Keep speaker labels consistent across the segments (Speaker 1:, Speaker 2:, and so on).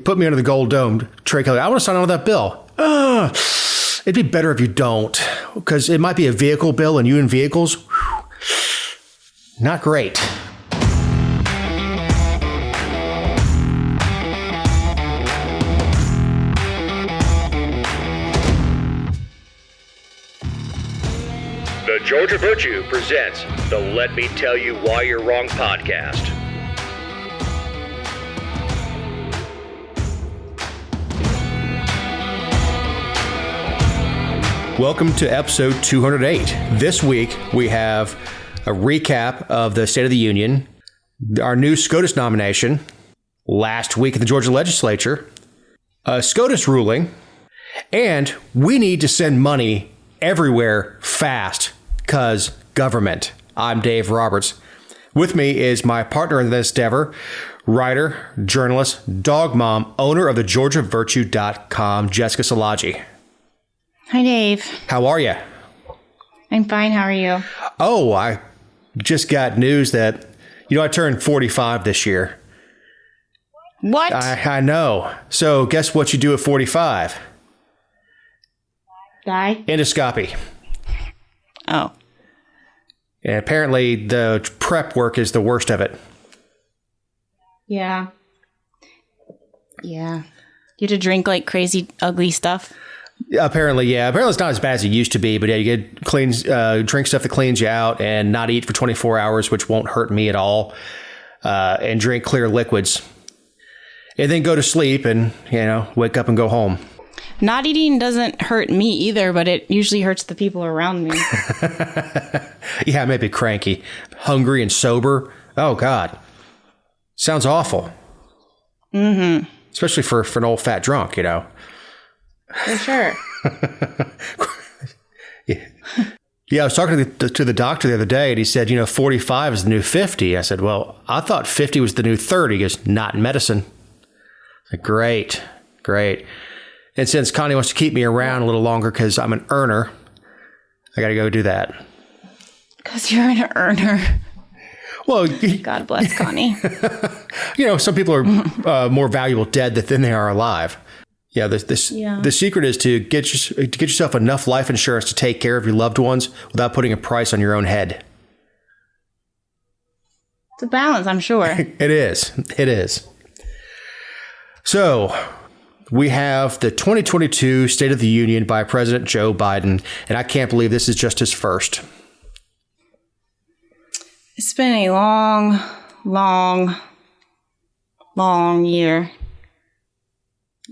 Speaker 1: put me under the Gold Dome, Trey Kelly. I want to sign on with that bill. It'd be better if you don't, because it might be a vehicle bill, and you in vehicles, whew, not great.
Speaker 2: The Georgia Virtue presents the Let Me Tell You Why You're Wrong podcast.
Speaker 1: Welcome to episode 208. This week, we have a recap of the State of the Union, our new SCOTUS nomination, last week in the Georgia legislature, a SCOTUS ruling, and we need to send money everywhere fast because government. I'm Dave Roberts. With me is my partner in this endeavor, writer, journalist, dog mom, owner of the GeorgiaVirtue.com, Jessica Szilagyi.
Speaker 3: Hi, Dave.
Speaker 1: How are you?
Speaker 3: I'm fine. How are you?
Speaker 1: Oh, I just got news that, I turned 45 this year.
Speaker 3: What?
Speaker 1: I know. So guess what you do at 45?
Speaker 3: Die?
Speaker 1: Endoscopy.
Speaker 3: Oh.
Speaker 1: And apparently the prep work is the worst of it.
Speaker 3: Yeah. You have to drink like crazy, ugly stuff?
Speaker 1: Apparently, yeah. Apparently it's not as bad as it used to be, but yeah, you get drink stuff that cleans you out and not eat for 24 hours, which won't hurt me at all, and drink clear liquids. And then go to sleep and, wake up and go home.
Speaker 3: Not eating doesn't hurt me either, but it usually hurts the people around me.
Speaker 1: Yeah, I may be cranky, hungry and sober. Oh, God. Sounds awful.
Speaker 3: Mm-hmm.
Speaker 1: Especially for an old fat drunk,
Speaker 3: For sure.
Speaker 1: Yeah, I was talking to the doctor the other day, and he said, 45 is the new 50. I said, well, I thought 50 was the new 30. He goes, not in medicine. I said, great. And since Connie wants to keep me around a little longer because I'm an earner, I got to go do that.
Speaker 3: Because you're an earner.
Speaker 1: Well,
Speaker 3: God bless Connie.
Speaker 1: Some people are more valuable dead than they are alive. Yeah, the secret is to get yourself enough life insurance to take care of your loved ones without putting a price on your own head.
Speaker 3: It's a balance, I'm sure.
Speaker 1: It is. So, we have the 2022 State of the Union by President Joe Biden, and I can't believe this is just his first.
Speaker 3: It's been a long, long, long year.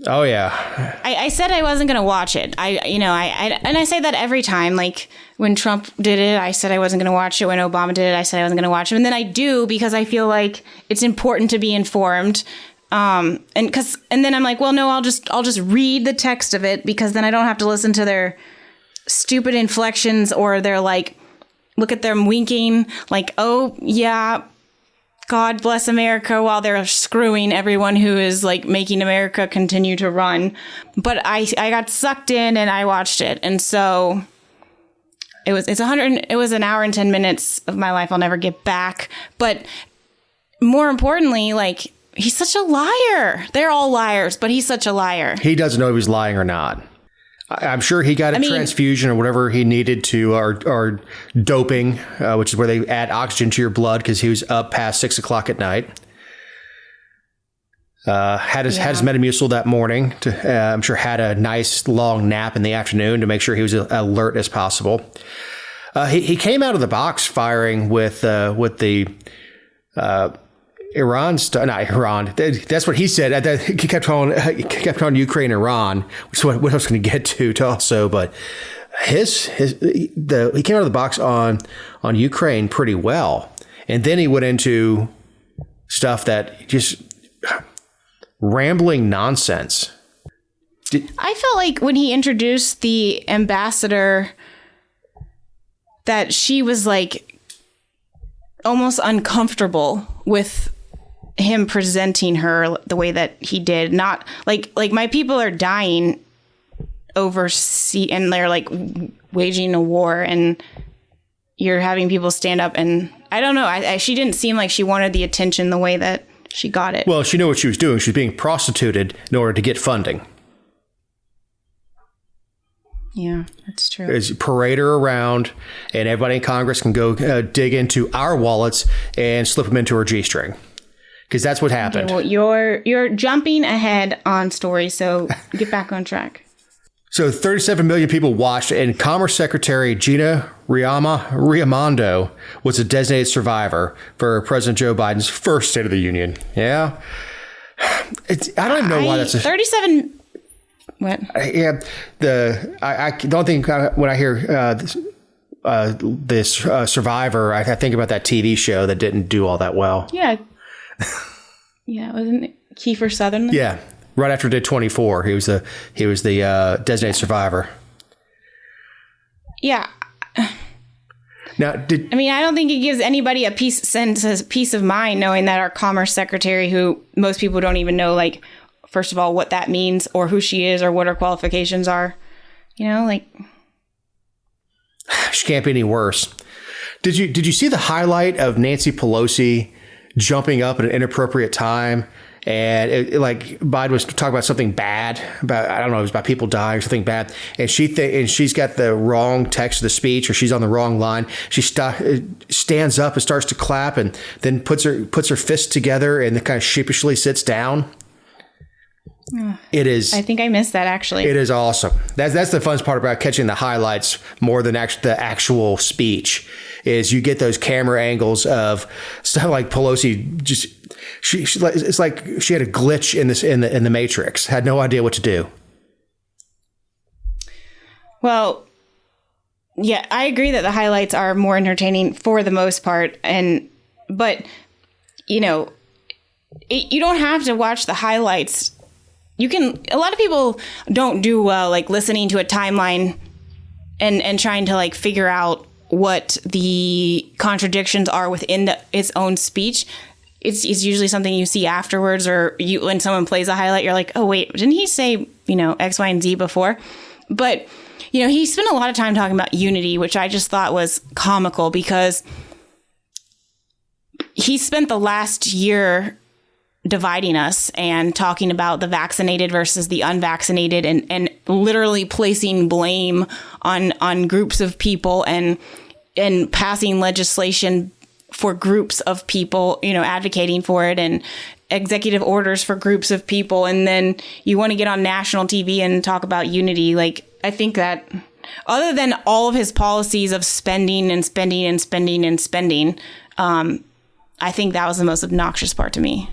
Speaker 1: Oh, yeah.
Speaker 3: I said I wasn't going to watch it. I say that every time. Like when Trump did it, I said I wasn't going to watch it. When Obama did it, I said I wasn't going to watch it. And then I do because I feel like it's important to be informed. And then I'm like, well, no, I'll just read the text of it because then I don't have to listen to their stupid inflections or their like, look at them winking like, oh, yeah. God bless America while they're screwing everyone who is like making America continue to run. But I got sucked in and I watched it. And so it was an hour and 10 minutes of my life I'll never get back. But more importantly, like he's such a liar. They're all liars, but he's such a liar.
Speaker 1: He doesn't know if he's lying or not. I'm sure he got a transfusion or whatever he needed to, or doping, which is where they add oxygen to your blood because he was up past 6 o'clock at night. Had his Metamucil that morning. I'm sure had a nice long nap in the afternoon to make sure he was alert as possible. He came out of the box firing with the Iran, not Iran. That's what he said. He kept calling Ukraine Iran, which is what I was going to get to also. But he came out of the box on Ukraine pretty well, and then he went into stuff that just rambling nonsense.
Speaker 3: I felt like when he introduced the ambassador, that she was like almost uncomfortable with him presenting her the way that he did. Not like my people are dying overseas and they're like waging a war and you're having people stand up and I don't know. She didn't seem like she wanted the attention the way that she got it.
Speaker 1: Well, she knew what she was doing. She was being prostituted in order to get funding.
Speaker 3: Yeah, that's true.
Speaker 1: Is parade her around, and everybody in Congress can go dig into our wallets and slip them into her G-string. Because that's what happened.
Speaker 3: Okay, well, you're jumping ahead on stories, so get back on track.
Speaker 1: So 37 million people watched, and Commerce Secretary Gina Raimondo was a designated survivor for President Joe Biden's first State of the Union. Yeah. I don't even know why that's
Speaker 3: 37... What?
Speaker 1: Yeah, I don't think when I hear this Survivor, I think about that TV show that didn't do all that well.
Speaker 3: Yeah. Yeah, wasn't it Kiefer Sutherland?
Speaker 1: Yeah, right after it did 24, he was the designated survivor.
Speaker 3: Yeah.
Speaker 1: Now,
Speaker 3: I don't think it gives anybody a peace of mind knowing that our Commerce Secretary, who most people don't even know, like, first of all, what that means or who she is or what her qualifications are. You know, like...
Speaker 1: She can't be any worse. Did you see the highlight of Nancy Pelosi jumping up at an inappropriate time? And Biden was talking about something bad, about, I don't know, it was about people dying or something bad. And she's got the wrong text of the speech, or she's on the wrong line. She stands up and starts to clap, and then puts her fists together and then kind of sheepishly sits down. It is.
Speaker 3: I think I missed that, actually.
Speaker 1: It is awesome. That's the fun part about catching the highlights more than the actual speech. Is you get those camera angles of stuff like Pelosi. Just it's like she had a glitch in the Matrix. Had no idea what to do.
Speaker 3: Well, yeah, I agree that the highlights are more entertaining for the most part, but you know, you don't have to watch the highlights. A lot of people don't do well, like listening to a timeline and trying to like figure out what the contradictions are within its own speech. It's usually something you see afterwards, or when someone plays a highlight, you're like, oh wait, didn't he say, X, Y, and Z before? But, he spent a lot of time talking about unity, which I just thought was comical because he spent the last year dividing us and talking about the vaccinated versus the unvaccinated and literally placing blame on groups of people and passing legislation for groups of people, advocating for it, and executive orders for groups of people. And then you want to get on national TV and talk about unity. Like, I think that other than all of his policies of spending and spending and spending and spending, I think that was the most obnoxious part to me.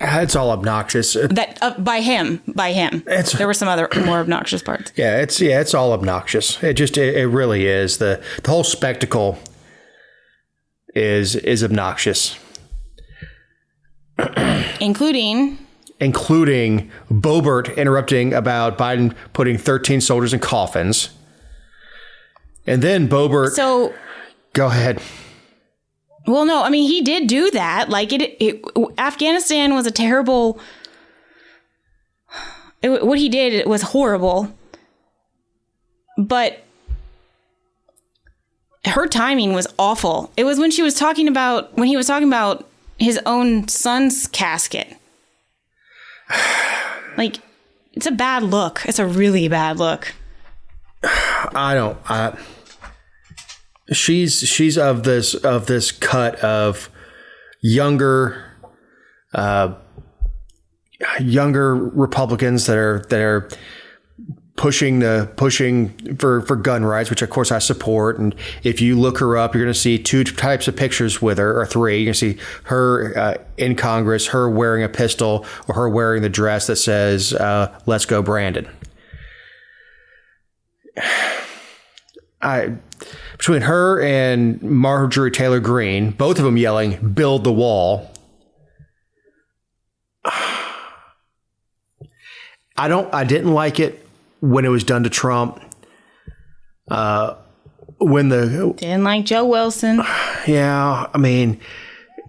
Speaker 1: It's all obnoxious.
Speaker 3: That by him. There were some other more obnoxious parts.
Speaker 1: Yeah, it's all obnoxious. It really is. The whole spectacle is obnoxious. Including Boebert interrupting about Biden putting 13 soldiers in coffins. And then Boebert. So go ahead.
Speaker 3: Well, no, he did do that. Like Afghanistan was a terrible. What he did was horrible. But her timing was awful. It was when he was talking about his own son's casket. Like, it's a bad look. It's a really bad look.
Speaker 1: She's of this cut of younger Republicans that are pushing for gun rights, which of course I support. And if you look her up, you're going to see two types of pictures with her, or three. You're going to see her in Congress, her wearing a pistol, or her wearing the dress that says "Let's go, Brandon." Between her and Marjorie Taylor Greene, both of them yelling, "Build the wall." I didn't like it when it was done to Trump.
Speaker 3: Didn't like Joe Wilson.
Speaker 1: Yeah,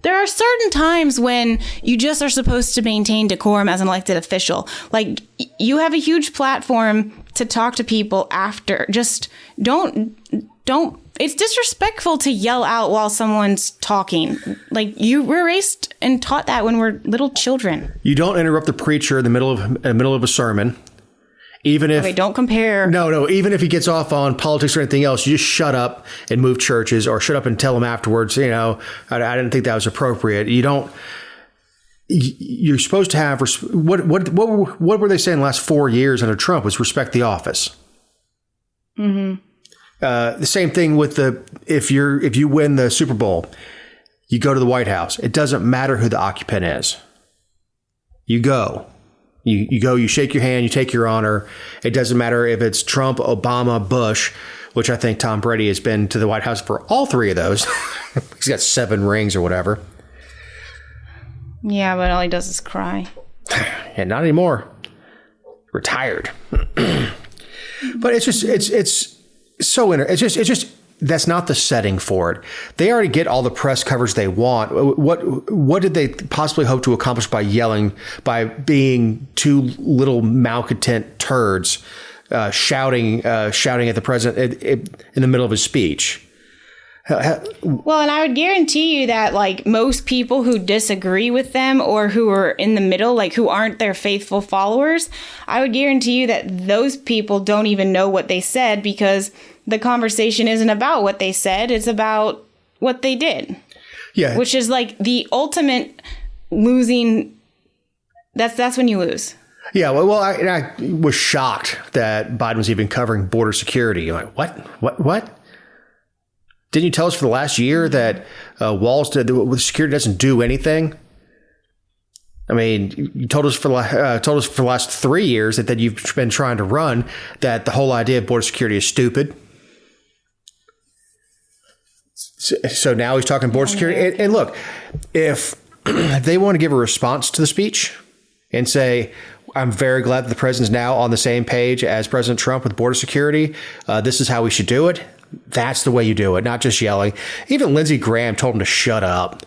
Speaker 3: there are certain times when you just are supposed to maintain decorum as an elected official. Like, you have a huge platform to talk to people after. Just don't it's disrespectful to yell out while someone's talking. Like, we're raised and taught that when we're little children.
Speaker 1: You don't interrupt the preacher in the middle of a sermon. Even if...
Speaker 3: Okay, don't compare.
Speaker 1: No. Even if he gets off on politics or anything else, you just shut up and move churches, or shut up and tell him afterwards, I didn't think that was appropriate. You don't... You're supposed to have... What were they saying the last 4 years under Trump was respect the office. Mm-hmm. The same thing with if you win the Super Bowl, you go to the White House. It doesn't matter who the occupant is. You go. You go, you shake your hand, you take your honor. It doesn't matter if it's Trump, Obama, Bush, which I think Tom Brady has been to the White House for all three of those. He's got 7 rings or whatever.
Speaker 3: Yeah, but all he does is cry.
Speaker 1: And not anymore. Retired. But it's just that's not the setting for it. They already get all the press coverage they want. What did they possibly hope to accomplish by yelling, by being 2 little malcontent turds shouting at the president in the middle of his speech?
Speaker 3: Well, and I would guarantee you that, like, most people who disagree with them or who are in the middle, like, who aren't their faithful followers, I would guarantee you that those people don't even know what they said, because the conversation isn't about what they said. It's about what they did. Yeah. Which is, like, the ultimate losing. That's when you lose.
Speaker 1: Yeah. Well, I was shocked that Biden was even covering border security. You're like, what? Didn't you tell us for the last year that security doesn't do anything? I mean, you told us for the last 3 years that you've been trying to run that the whole idea of border security is stupid. So now he's talking border security. And look, if they want to give a response to the speech and say, I'm very glad that the president's now on the same page as President Trump with border security. This is how we should do it. That's the way you do it, not just yelling. Even Lindsey Graham told him to shut up.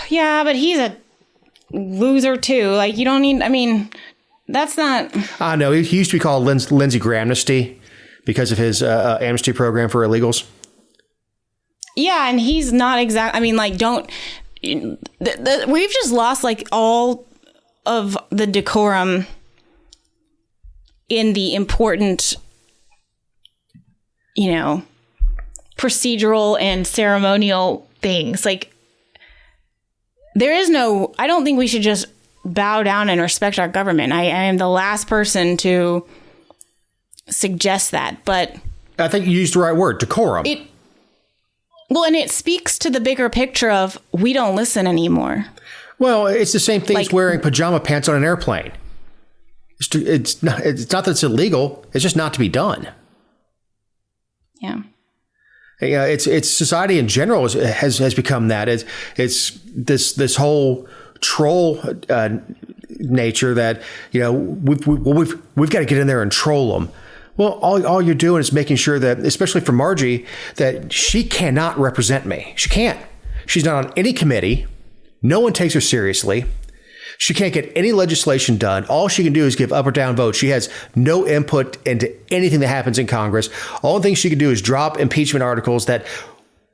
Speaker 3: Yeah, but he's a loser too. Like, you don't need, I mean, that's not.
Speaker 1: I know. He used to be called Lindsey Grahamnesty because of his amnesty program for illegals.
Speaker 3: Yeah, and he's not exact. I mean, like, we've just lost, like, all of the decorum in the important, procedural and ceremonial things. Like, I don't think we should just bow down and respect our government. I am the last person to suggest that, but
Speaker 1: I think you used the right word, decorum.
Speaker 3: And it speaks to the bigger picture of we don't listen anymore.
Speaker 1: Well, it's the same thing as wearing pajama pants on an airplane. It's not that it's illegal. It's just not to be done. Yeah. Yeah, it's society in general has become that. It's this whole troll nature that we've got to get in there and troll them. Well, all you're doing is making sure that, especially for Margie, that she cannot represent me. She can't. She's not on any committee. No one takes her seriously. She can't get any legislation done. All she can do is give up or down votes. She has no input into anything that happens in Congress. All the thing she can do is drop impeachment articles that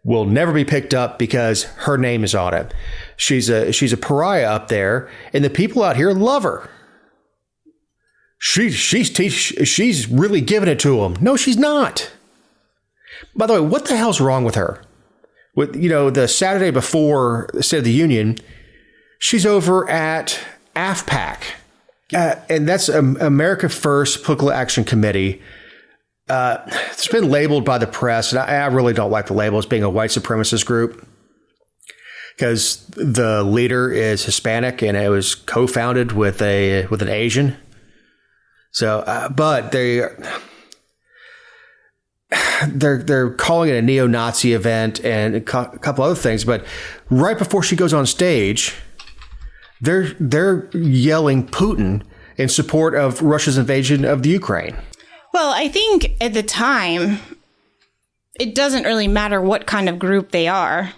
Speaker 1: will never be picked up because her name is on it. She's a pariah up there, and the people out here love her. She's really giving it to them. No, she's not. By the way, what the hell's wrong with her? With the Saturday before the State of the Union, she's over at AFPAC, and that's America First Political Action Committee. It's been labeled by the press, and I really don't like the label as being a white supremacist group because the leader is Hispanic and it was co-founded with an Asian. So, but they're calling it a neo-Nazi event and a couple other things. But right before she goes on stage, they're yelling Putin in support of Russia's invasion of the Ukraine.
Speaker 3: Well, I think at the time, it doesn't really matter what kind of group they are.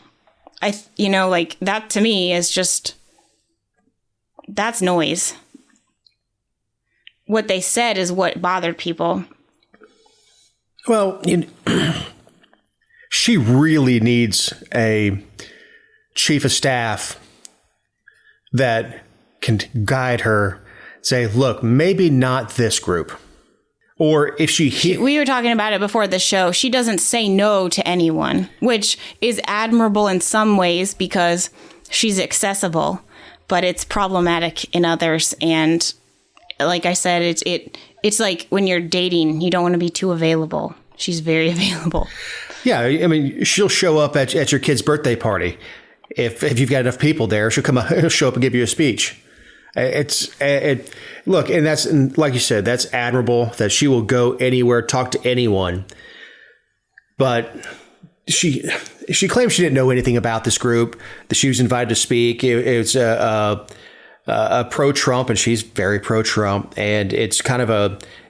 Speaker 3: Like, that to me is just, that's noise. What they said is what bothered people.
Speaker 1: Well, she really needs a chief of staff that can guide her, say, look, maybe not this group. Or if we
Speaker 3: were talking about it before the show, she doesn't say no to anyone, which is admirable in some ways because she's accessible, but it's problematic in others. And like I said, it's like when you're dating, you don't want to be too available. She's very available. Yeah,
Speaker 1: I mean, she'll show up at your kid's birthday party. If you've got enough people there, she'll show up and give you a speech. Look, and like you said, that's admirable that she will go anywhere, talk to anyone. But she claims she didn't know anything about this group, that she was invited to speak. It's a pro-Trump, and she's very pro-Trump. And it's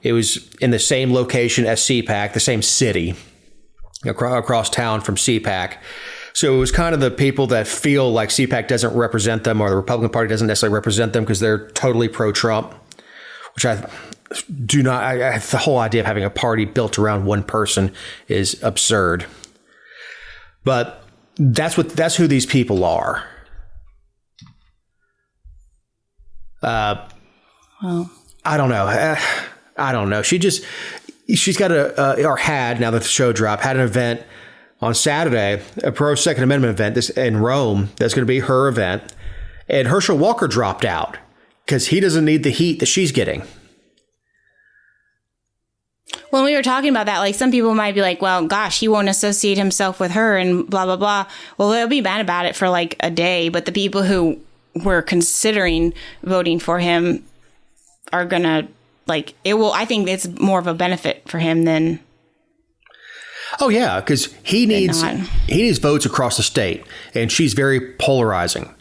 Speaker 1: it was in the same location as CPAC, the same city across town from CPAC. So it was kind of the people that feel like CPAC doesn't represent them or the Republican Party doesn't necessarily represent them because they're totally pro-Trump, which I do not. The whole idea of having a party built around one person is absurd. But that's who these people are. Well, I don't know. I don't know. She's got or had, now that the show dropped, had an event on Saturday, a pro-Second Amendment event in Rome. That's going to be her event. And Herschel Walker dropped out because he doesn't need the heat that she's getting.
Speaker 3: When we were talking about that, like some people might be like, well, gosh, he won't associate himself with her and blah, blah, blah. Well, they'll be mad about it for like a day. But the people who were considering voting for him are going to I think it's more of a benefit for him than.
Speaker 1: Oh, yeah, because he needs votes across the state, and she's very polarizing,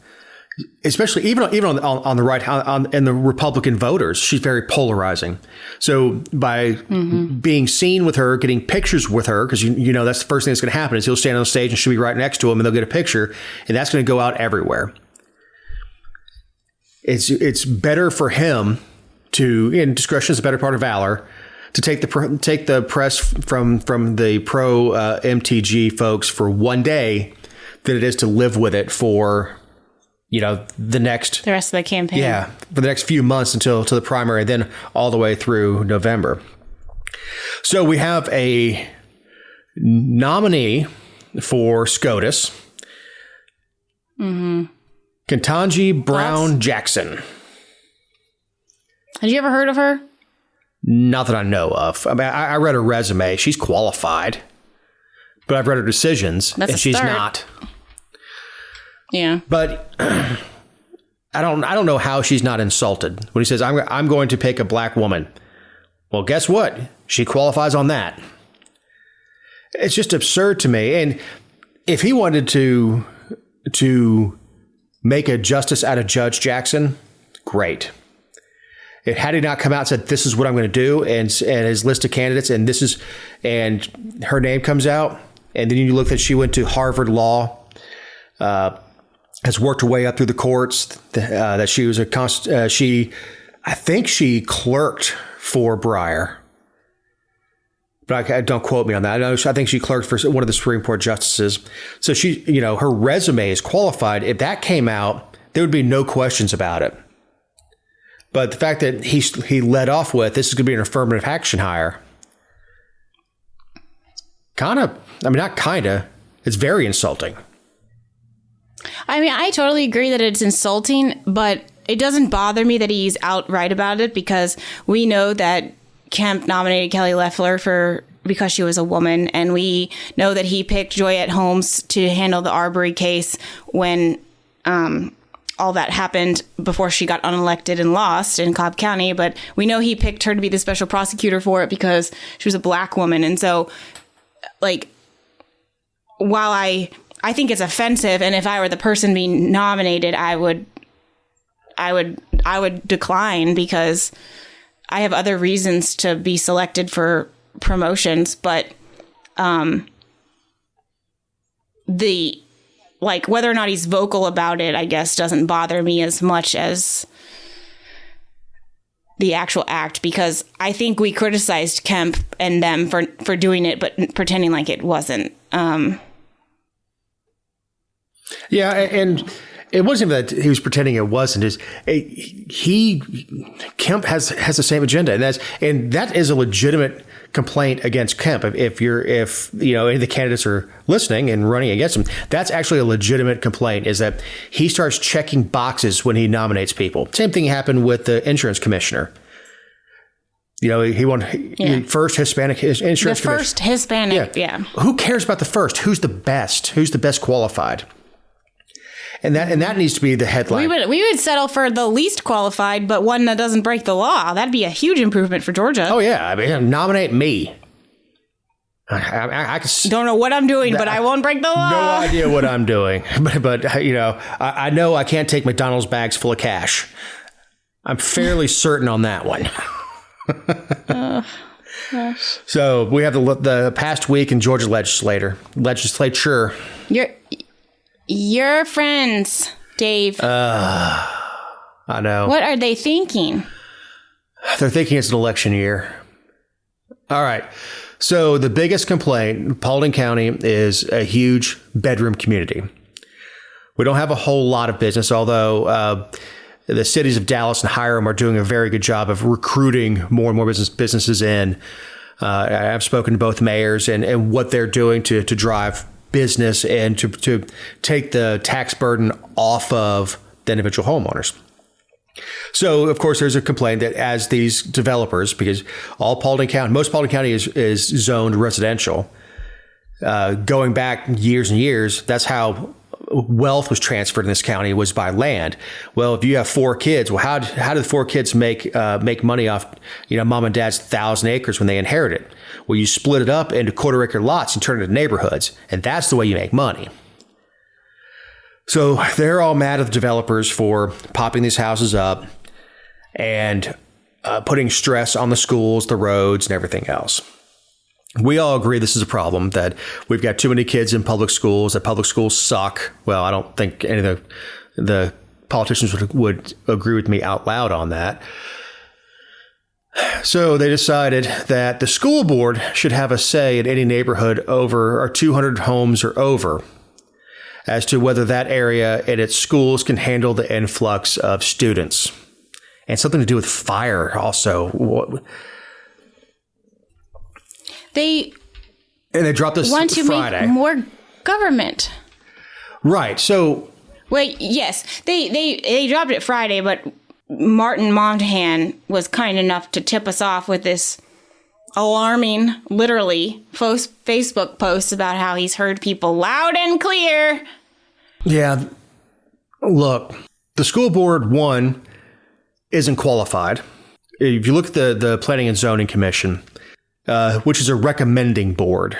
Speaker 1: especially even on the right, and the Republican voters. She's very polarizing. So by being seen with her, getting pictures with her, because you know that's the first thing that's going to happen is he'll stand on the stage and she'll be right next to him, and they'll get a picture, and that's going to go out everywhere. It's better for him to, and discretion is the better part of valor, to take the press from the pro MTG folks for one day than it is to live with it for, the rest
Speaker 3: of the campaign.
Speaker 1: Yeah, for the next few months until the primary, then all the way through November. So we have a nominee for SCOTUS, Ketanji Brown Jackson.
Speaker 3: Had you ever heard of her?
Speaker 1: Not that I know of. I mean, I read her resume. She's qualified, but I've read her decisions, and she's not.
Speaker 3: Yeah,
Speaker 1: but I don't know how she's not insulted when he says, "I'm going to pick a black woman." Well, guess what? She qualifies on that. It's just absurd to me. And if he wanted to make a justice out of Judge Jackson, great. Had he not come out and said, this is what I'm going to do, and his list of candidates, and her name comes out, and then you look that she went to Harvard Law, has worked her way up through the courts, that she was I think she clerked for Breyer. But don't quote me on that. I think she clerked for one of the Supreme Court justices. So she, her resume is qualified. If that came out, there would be no questions about it. But the fact that he led off with, this is going to be an affirmative action hire. It's very insulting.
Speaker 3: I mean, I totally agree that it's insulting, but it doesn't bother me that he's outright about it because we know that Kemp nominated Kelly Loeffler because she was a woman, and we know that he picked Joyette Holmes to handle the Arbery case when all that happened before she got unelected and lost in Cobb County. But we know he picked her to be the special prosecutor for it because she was a black woman. And so, while I think it's offensive, and if I were the person being nominated, I would decline because I have other reasons to be selected for promotions. But whether or not he's vocal about it, I guess, doesn't bother me as much as the actual act, because I think we criticized Kemp and them for doing it, but pretending like it wasn't.
Speaker 1: Yeah, and it wasn't even that he was pretending it wasn't. Kemp has the same agenda, and that is a legitimate complaint against Kemp. If any of the candidates are listening and running against him, that's actually a legitimate complaint. Is that he starts checking boxes when he nominates people. Same thing happened with the insurance commissioner. He won first Hispanic insurance commissioner.
Speaker 3: The first Hispanic, yeah.
Speaker 1: Who cares about the first? Who's the best? Who's the best qualified? And that needs to be the headline.
Speaker 3: We would settle for the least qualified, but one that doesn't break the law. That'd be a huge improvement for Georgia.
Speaker 1: Oh yeah, I mean, nominate me. I
Speaker 3: don't know what I'm doing, but I won't break the law.
Speaker 1: No idea what I'm doing, but I know I can't take McDonald's bags full of cash. I'm fairly certain on that one. So we have the past week in Georgia legislature.
Speaker 3: Your friends, Dave.
Speaker 1: I know.
Speaker 3: What are they thinking?
Speaker 1: They're thinking it's an election year. All right. So the biggest complaint, Paulding County is a huge bedroom community. We don't have a whole lot of business, although the cities of Dallas and Hiram are doing a very good job of recruiting more and more businesses in. I've spoken to both mayors and what they're doing to drive business and to take the tax burden off of the individual homeowners. So, of course, there's a complaint that as these developers, because most Paulding County is zoned residential, going back years and years, that's how wealth was transferred in this county, was by land. Well, if you have 4 kids, well, how do the 4 kids make money off, mom and dad's 1,000 acres when they inherit it? Well, you split it up into quarter-acre lots and turn it into neighborhoods, and that's the way you make money. So they're all mad at the developers for popping these houses up and putting stress on the schools, the roads, and everything else. We all agree this is a problem, that we've got too many kids in public schools, that public schools suck. Well, I don't think any of the politicians would agree with me out loud on that. So they decided that the school board should have a say in any neighborhood over or 200 homes or over as to whether that area and its schools can handle the influx of students. And something to do with fire also. They dropped this
Speaker 3: want to
Speaker 1: Friday.
Speaker 3: Make more government.
Speaker 1: Right. So
Speaker 3: wait, yes. They dropped it Friday, but Martin Montahan was kind enough to tip us off with this alarming, literally, Facebook post about how he's heard people loud and clear.
Speaker 1: Yeah. Look, the school board, one, isn't qualified. If you look at the Planning and Zoning Commission, which is a recommending board,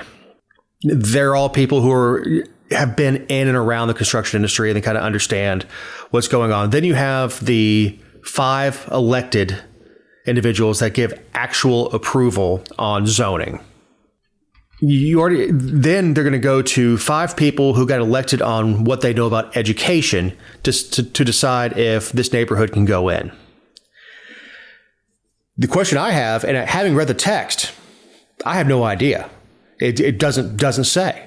Speaker 1: they're all people who have been in and around the construction industry and they kind of understand what's going on. Then you have the 5 elected individuals that give actual approval on zoning. Then they're going to go to 5 people who got elected on what they know about education to decide if this neighborhood can go in. The question I have, and having read the text, I have no idea. It doesn't say.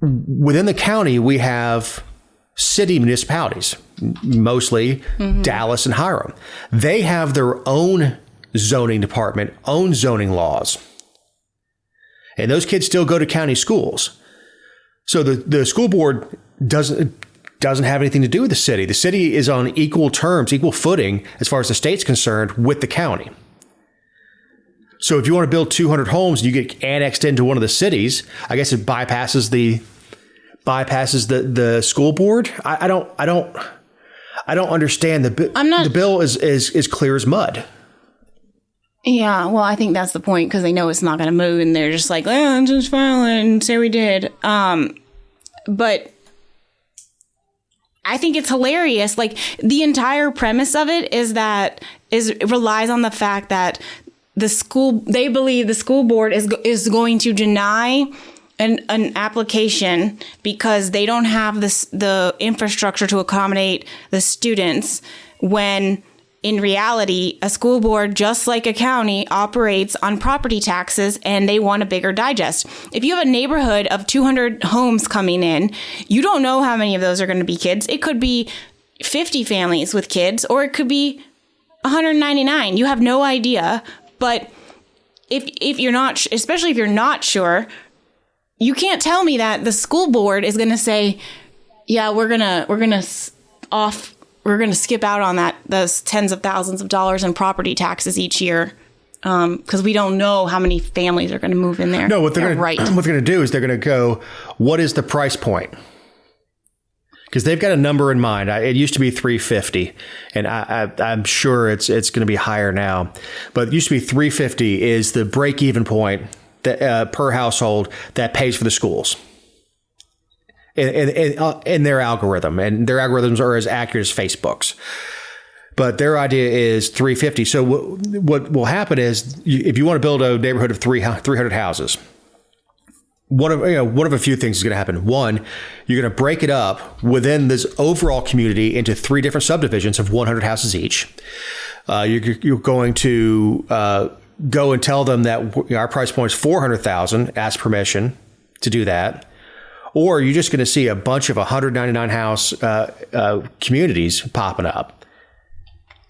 Speaker 1: Within the county, we have city municipalities, mostly Dallas and Hiram. They have their own zoning department, own zoning laws. And those kids still go to county schools. So the school board doesn't have anything to do with the city. The city is on equal terms, equal footing, as far as the state's concerned, with the county. So if you want to build 200 homes and you get annexed into one of the cities, I guess it bypasses the school board. I don't understand the bill is clear as mud.
Speaker 3: Yeah, well, I think that's the point, because they know it's not going to move, and they're just like, just file it and say we did. But I think it's hilarious. Like, the entire premise of it relies on the fact that they believe the school board is going to deny an application because they don't have the infrastructure to accommodate the students when in reality, a school board, just like a county, operates on property taxes, and they want a bigger digest. If you have a neighborhood of 200 homes coming in, you don't know how many of those are going to be kids. It could be 50 families with kids, or it could be 199. You have no idea. But if you're not, especially if you're not sure, you can't tell me that the school board is going to say, yeah, we're gonna skip out on those tens of thousands of dollars in property taxes each year because we don't know how many families are going to move in there.
Speaker 1: No, what they're going to do is they're going to go, what is the price point? Because they've got a number in mind. It used to be $350, and I'm sure it's going to be higher now. But it used to be $350 is the break-even point that per household that pays for the schools. In their algorithm, and their algorithms are as accurate as Facebook's. But their idea is $350. So what will happen is, if you want to build a neighborhood of 300 houses, one of a few things is going to happen. One, you're going to break it up within this overall community into 3 different subdivisions of 100 houses each. You're going to go and tell them that our price point is $400,000. Ask permission to do that. Or you're just going to see a bunch of 199 house communities popping up.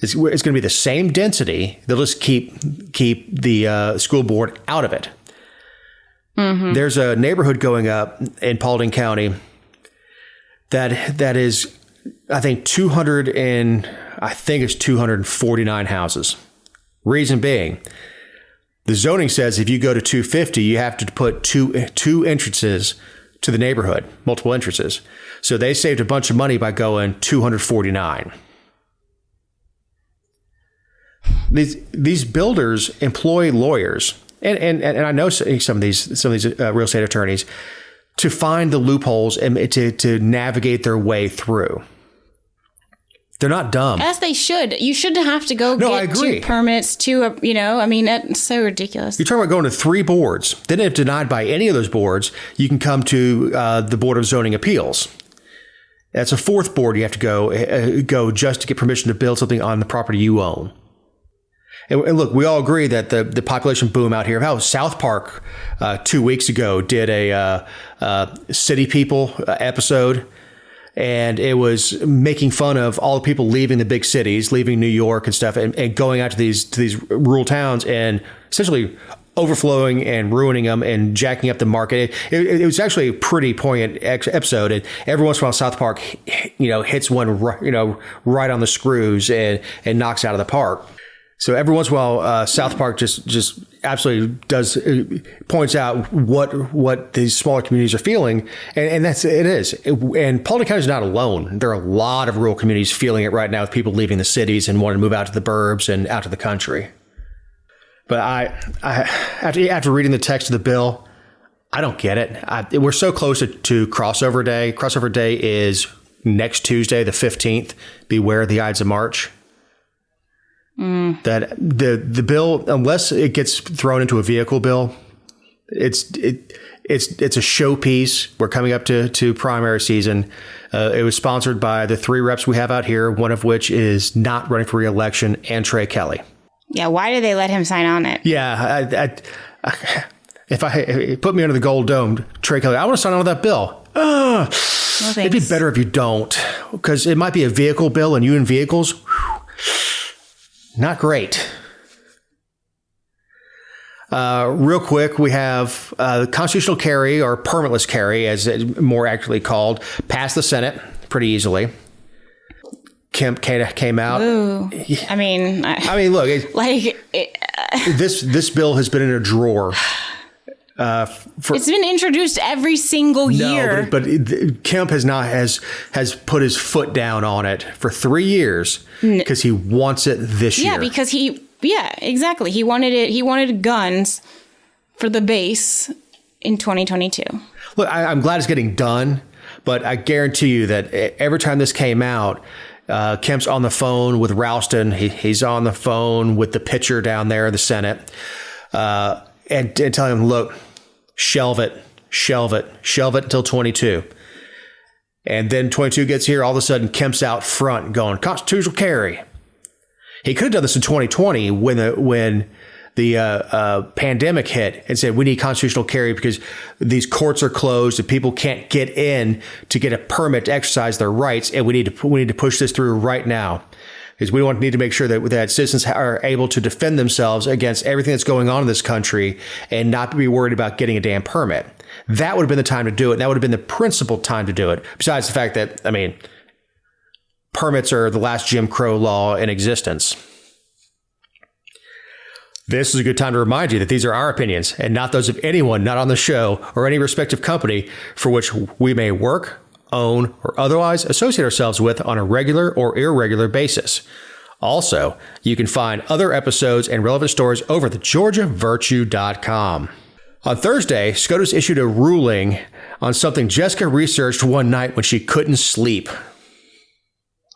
Speaker 1: It's going to be the same density. They'll just keep the school board out of it. Mm-hmm. There's a neighborhood going up in Paulding County that is, I think, 249 houses. Reason being, the zoning says if you go to 250, you have to put two entrances to the neighborhood, multiple entrances. So they saved a bunch of money by going 249. These builders employ lawyers, and I know some of these real estate attorneys, to find the loopholes and to navigate their way through. They're not dumb.
Speaker 3: As they should. You shouldn't have to go get 2 permits to, it's so ridiculous.
Speaker 1: You're talking about going to 3 boards. Then if denied by any of those boards, you can come to the Board of Zoning Appeals. That's a 4th board you have to go just to get permission to build something on the property you own. And look, we all agree that the population boom out here, how South Park 2 weeks ago did a City People episode. And it was making fun of all the people leaving the big cities, leaving New York and stuff, and going out to these rural towns and essentially overflowing and ruining them and jacking up the market. It was actually a pretty poignant episode. And every once in a while, South Park, hits one, right on the screws and knocks out of the park. So every once in a while, South Park just absolutely points out what these smaller communities are feeling, and it is. And Paulding County is not alone. There are a lot of rural communities feeling it right now, with people leaving the cities and wanting to move out to the burbs and out to the country. But after reading the text of the bill, I don't get it. We're so close to crossover day. Crossover day is next Tuesday, the 15th. Beware the Ides of March. That the bill, unless it gets thrown into a vehicle bill, it's a showpiece. We're coming up to primary season. It was sponsored by the 3 reps we have out here, one of which is not running for re-election, and Trey Kelly.
Speaker 3: Yeah, why did they let him sign on it?
Speaker 1: Yeah, if put me under the gold dome, Trey Kelly, I want to sign on with that bill.
Speaker 3: No,
Speaker 1: it'd be better if you don't, because it might be a vehicle bill, and you in vehicles. Not great. Real quick, we have constitutional carry, or permitless carry, as it's more accurately called, passed the Senate pretty easily. Kemp came out.
Speaker 3: Ooh. I mean,
Speaker 1: look, this bill has been in a drawer. It's been introduced every single year. No, but Kemp has put his foot down on it for 3 years because he wants it this year. Yeah, exactly. He wanted it. He wanted guns for the base in 2022. Look, I'm glad it's getting done, but I guarantee you that every time this came out, Kemp's on the phone with Ralston. He's on the phone with the pitcher down there in the Senate. And telling him, look, shelve it until 22. And then 22 gets here, all of a sudden Kemp's out front going, constitutional carry. He could have done this in 2020 when the pandemic hit and said we need constitutional carry because these courts are closed and people can't get in to get a permit to exercise their rights, and we need to push this through right now. Because we need to make sure that citizens are able to defend themselves against everything that's going on in this country and not be worried about getting a damn permit. That would have been the time to do it. That would have been the principal time to do it. Besides the fact that, permits are the last Jim Crow law in existence. This is a good time to remind you that these are our opinions and not those of anyone not on the show or any respective company for which we may work, own, or otherwise associate ourselves with on a regular or irregular basis. Also, you can find other episodes and relevant stories over at thegeorgiavirtue.com. On Thursday, SCOTUS issued a ruling on something Jessica researched one night when she couldn't sleep.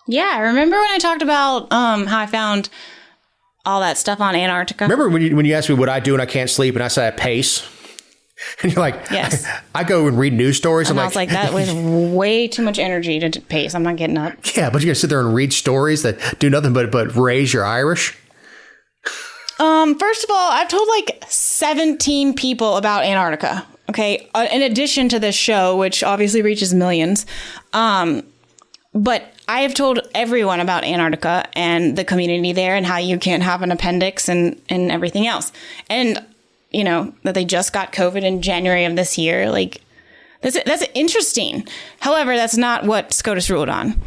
Speaker 3: Yeah, remember when I talked about how I found all that stuff on Antarctica?
Speaker 1: Remember when you asked me what I do when I can't sleep and I said I pace? And you're like,
Speaker 3: yes.
Speaker 1: I go and read news stories.
Speaker 3: And I was like, that was way too much energy to pace. I'm not getting up.
Speaker 1: Yeah, but you're going to sit there and read stories that do nothing but raise your Irish?
Speaker 3: First of all, I've told like 17 people about Antarctica. Okay. In addition to this show, which obviously reaches millions. But I have told everyone about Antarctica and the community there and how you can't have an appendix and everything else. And, that they just got COVID in January of this year. Like, that's interesting. However, that's not what SCOTUS ruled on.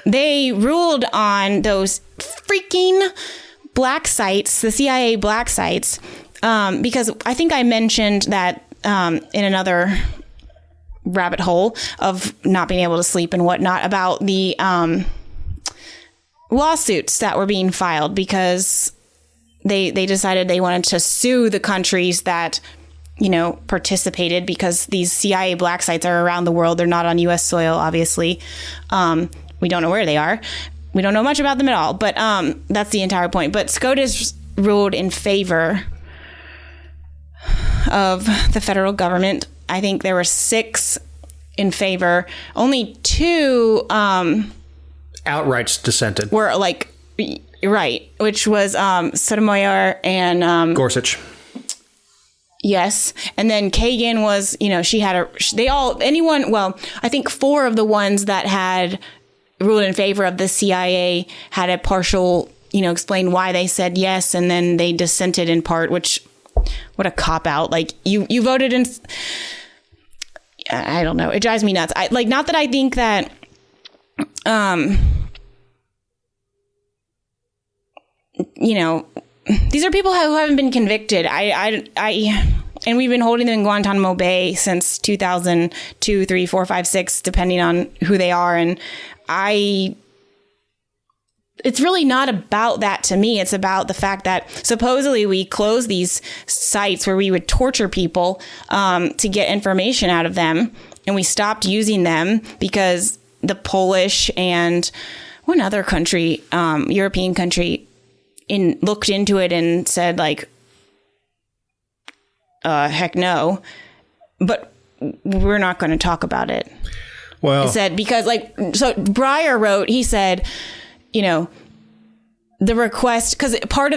Speaker 3: They ruled on those freaking black sites, the CIA black sites, because I think I mentioned that in another rabbit hole of not being able to sleep and whatnot about the lawsuits that were being filed because they decided they wanted to sue the countries that participated because these CIA black sites are around the world. They're not on U.S. soil, obviously. We don't know where they are. We don't know much about them at all, but that's the entire point. But SCOTUS ruled in favor of the federal government. I think there were 6 in favor. Only 2
Speaker 1: outright dissented.
Speaker 3: Were like, right, which was Sotomayor and
Speaker 1: Gorsuch.
Speaker 3: Yes. And then Kagan was, she had I think 4 of the ones that had ruled in favor of the CIA had a partial, explain why they said yes. And then they dissented in part, which, what a cop out. Like you voted in, I don't know. It drives me nuts. Not that I think that, these are people who haven't been convicted. And we've been holding them in Guantanamo Bay since 2002, 3, 4, 5, 6, depending on who they are. And it's really not about that to me. It's about the fact that supposedly we closed these sites where we would torture people to get information out of them. And we stopped using them because the Polish and one other country, European country, looked into it and said, like, heck no. But we're not going to talk about it. Well, it said, because so Breyer wrote, he said, the request, because part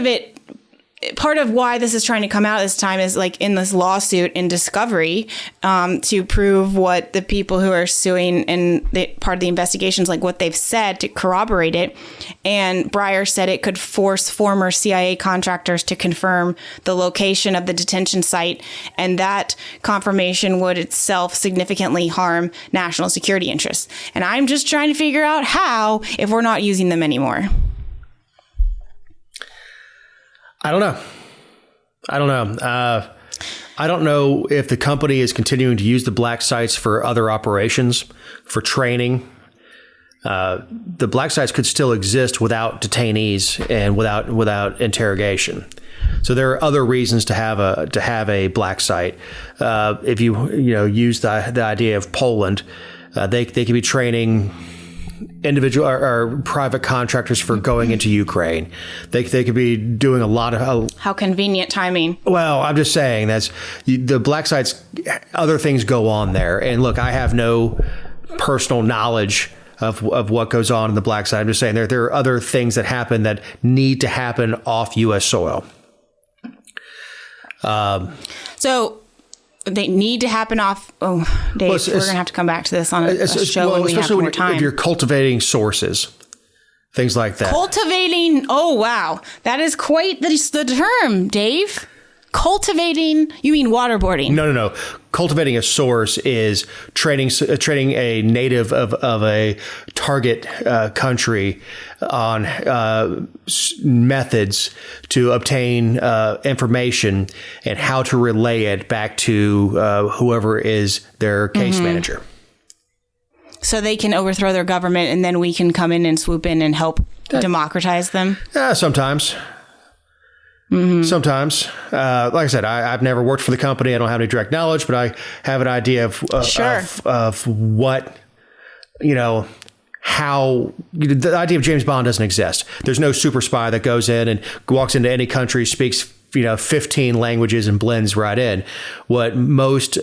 Speaker 3: of why this is trying to come out this time is like in this lawsuit in discovery to prove what the people who are suing and part of the investigations, like what they've said to corroborate it. And Breyer said it could force former CIA contractors to confirm the location of the detention site. And that confirmation would itself significantly harm national security interests. And I'm just trying to figure out how if we're not using them anymore.
Speaker 1: I don't know. I don't know if the company is continuing to use the black sites for other operations, for training. The black sites could still exist without detainees and without interrogation. So there are other reasons to have a black site. If you use the idea of Poland, they could be training individual or private contractors for going into Ukraine. They could be doing a lot of...
Speaker 3: How convenient timing.
Speaker 1: Well, I'm just saying that's the black sites, other things go on there. And look, I have no personal knowledge of what goes on in the black site. I'm just saying there are other things that happen that need to happen off U.S. soil.
Speaker 3: So they need to happen off. Oh, Dave, we're going to have to come back to this on a show when we have more time.
Speaker 1: If you're cultivating sources, things like that.
Speaker 3: Cultivating. Oh, wow. That is quite the term, Dave. Cultivating. You mean waterboarding?
Speaker 1: No. Cultivating a source is training a native of a target country on methods to obtain information and how to relay it back to whoever is their case manager.
Speaker 3: So they can overthrow their government and then we can come in and swoop in and help democratize them?
Speaker 1: Sometimes. Sometimes, like I said, I've never worked for the company. I don't have any direct knowledge, but I have an idea of what, how the idea of James Bond doesn't exist. There's no super spy that goes in and walks into any country, speaks 15 languages and blends right in. What most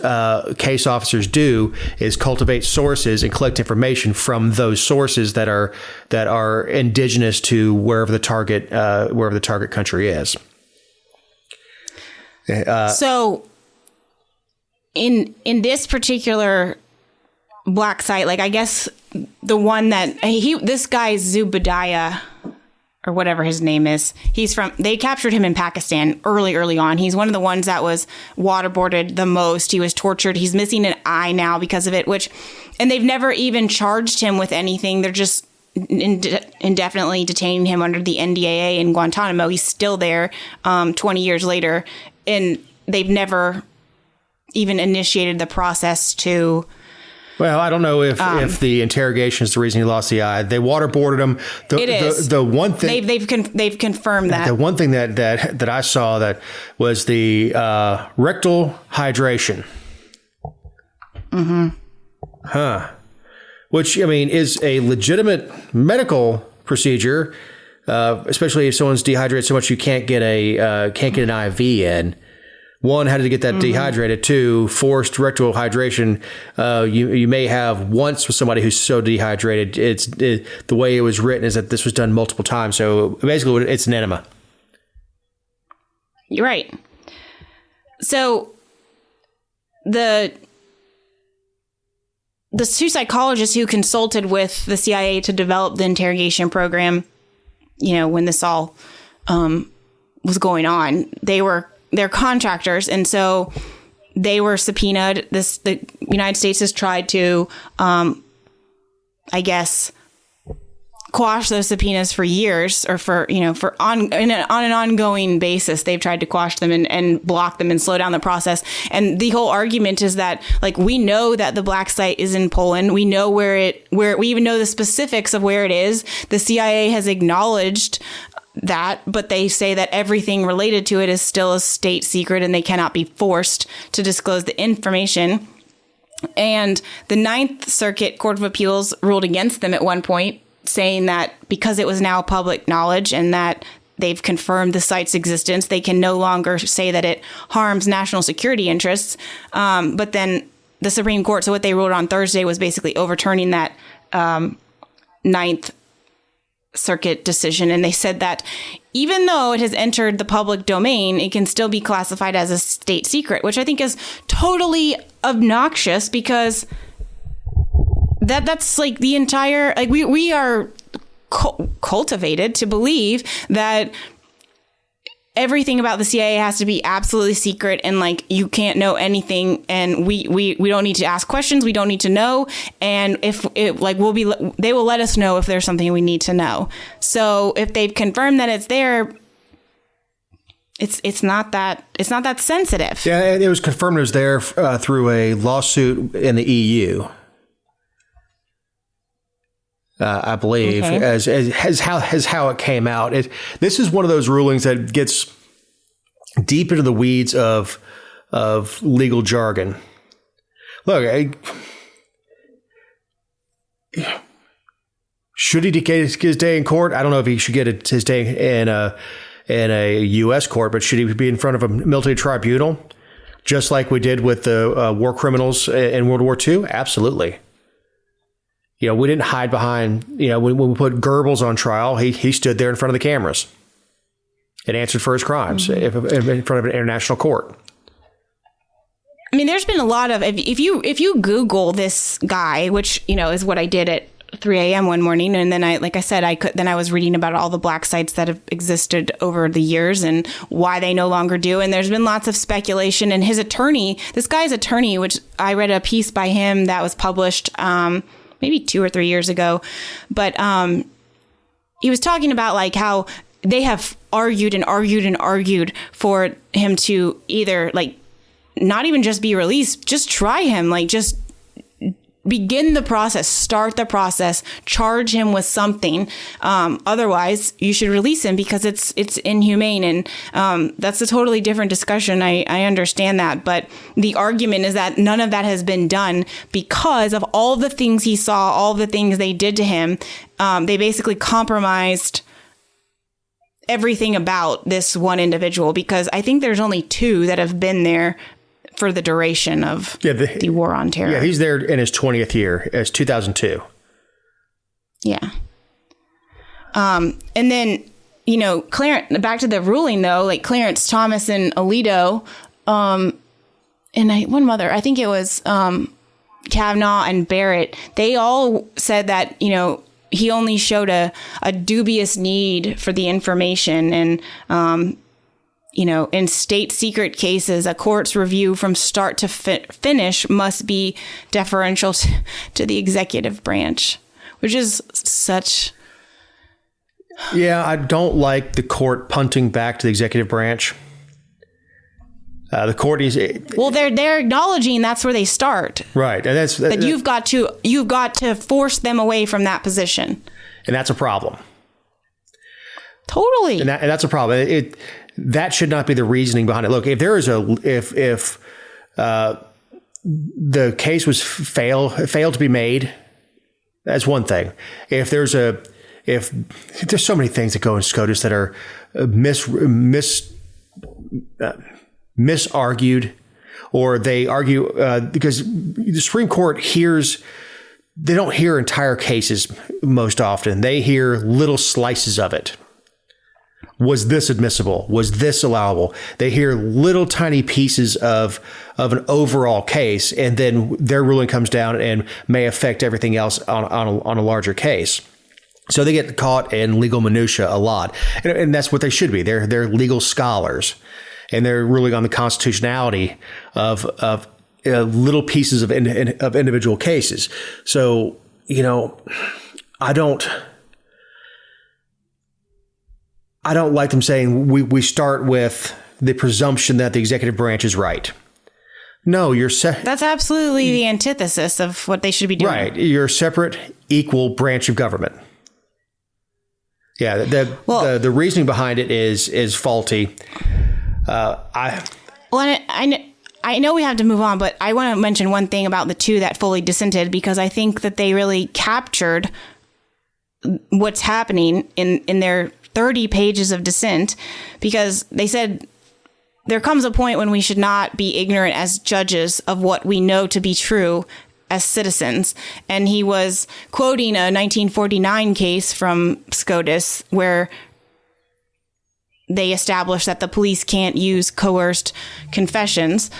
Speaker 1: case officers do is cultivate sources and collect information from those sources that are indigenous to wherever the target country is.
Speaker 3: So in this particular black site, like I guess the one that this guy Zubadiah or whatever his name is, they captured him in Pakistan early on. He's one of the ones that was waterboarded the most. He was tortured. He's missing an eye now because of it, and they've never even charged him with anything. They're just indefinitely detaining him under the NDAA in Guantanamo. He's still there 20 years later, and they've never even initiated the process to...
Speaker 1: Well, I don't know if the interrogation is the reason he lost the eye. They waterboarded him.
Speaker 3: It is.
Speaker 1: The one thing
Speaker 3: they've confirmed that.
Speaker 1: The one thing that I saw that was the rectal hydration. Which, I mean, is a legitimate medical procedure, especially if someone's dehydrated so much you can't get an IV in. One, how to get that dehydrated. Two, forced rectal hydration. You may have once with somebody who's so dehydrated. The way it was written is that this was done multiple times. So basically, it's an enema.
Speaker 3: You're right. So the two psychologists who consulted with the CIA to develop the interrogation program, when this all was going on, they're contractors, and so they were subpoenaed. The United States has tried to, I guess, quash those subpoenas for years, or on an ongoing basis. They've tried to quash them and block them and slow down the process. And the whole argument is that, like, we know that the black site is in Poland. We know where we even know the specifics of where it is. The CIA has acknowledged that, but they say that everything related to it is still a state secret and they cannot be forced to disclose the information. And the Ninth Circuit Court of Appeals ruled against them at one point, saying that because it was now public knowledge and that they've confirmed the site's existence, they can no longer say that it harms national security interests. But then the Supreme Court, so what they ruled on Thursday was basically overturning that Ninth Circuit decision, and they said that even though it has entered the public domain, it can still be classified as a state secret, which I think is totally obnoxious, because that's like the entire, like, we are cultivated to believe that everything about the CIA has to be absolutely secret, and like you can't know anything, and we don't need to ask questions, we don't need to know, and if it, like, they will let us know if there's something we need to know. So if they've confirmed that it's there, it's not that sensitive.
Speaker 1: Yeah, it was confirmed it was there through a lawsuit in the EU. I believe, as how it came out. This is one of those rulings that gets deep into the weeds of legal jargon. Look, should he get his day in court? I don't know if he should get his day in a U.S. court, but should he be in front of a military tribunal, just like we did with the war criminals in World War II? Absolutely. We didn't hide behind, when we put Goebbels on trial, he stood there in front of the cameras and answered for his crimes in front of an international court.
Speaker 3: I mean, there's been a lot of, if you Google this guy, which, is what I did at 3 a.m. one morning. And then I was reading about all the black sites that have existed over the years and why they no longer do. And there's been lots of speculation. And his attorney, this guy's attorney, which I read a piece by him that was published maybe 2 or 3 years ago. But he was talking about like how they have argued and argued and argued for him to either like not even just be released, just try him, like just begin the process, start the process, charge him with something. Otherwise, you should release him because it's inhumane. And that's a totally different discussion. I understand that. But the argument is that none of that has been done because of all the things he saw, all the things they did to him. They basically compromised everything about this one individual, because I think there's only 2 that have been there for the duration of the war on terror.
Speaker 1: Yeah, he's there in his 20th year. It's 2002.
Speaker 3: Yeah. And then, Clarence, back to the ruling though, like Clarence Thomas and Alito, and I think it was Kavanaugh and Barrett, they all said that, he only showed a dubious need for the information. And, in state secret cases, a court's review from start to finish must be deferential to the executive branch, which is such.
Speaker 1: Yeah, I don't like the court punting back to the executive branch. The court is
Speaker 3: they're acknowledging that's where they start,
Speaker 1: right, and that's
Speaker 3: you've got to force them away from that position,
Speaker 1: and that's a problem.
Speaker 3: Totally,
Speaker 1: and that's a problem. That should not be the reasoning behind it. Look, if there is if the case was failed to be made, that's one thing. If there's so many things that go in SCOTUS that are misargued, or they argue because the Supreme Court they don't hear entire cases most often. They hear little slices of it. Was this admissible? Was this allowable? They hear little tiny pieces of an overall case, and then their ruling comes down and may affect everything else on a larger case. So they get caught in legal minutia a lot, and that's what they should be. They're legal scholars, and they're ruling on the constitutionality of little pieces of individual cases. So I don't like them saying we start with the presumption that the executive branch is right. No, that's
Speaker 3: absolutely the antithesis of what they should be doing.
Speaker 1: Right. You're a separate, equal branch of government. Yeah. The reasoning behind it is faulty. I know we have to move on, but I want to mention one thing about the 2 that fully dissented, because I think that they really captured what's happening in their 30 pages of dissent, because they said there comes a point when we should not be ignorant as judges of what we know to be true as citizens. And he was quoting a 1949 case from SCOTUS where they established that the police can't use coerced confessions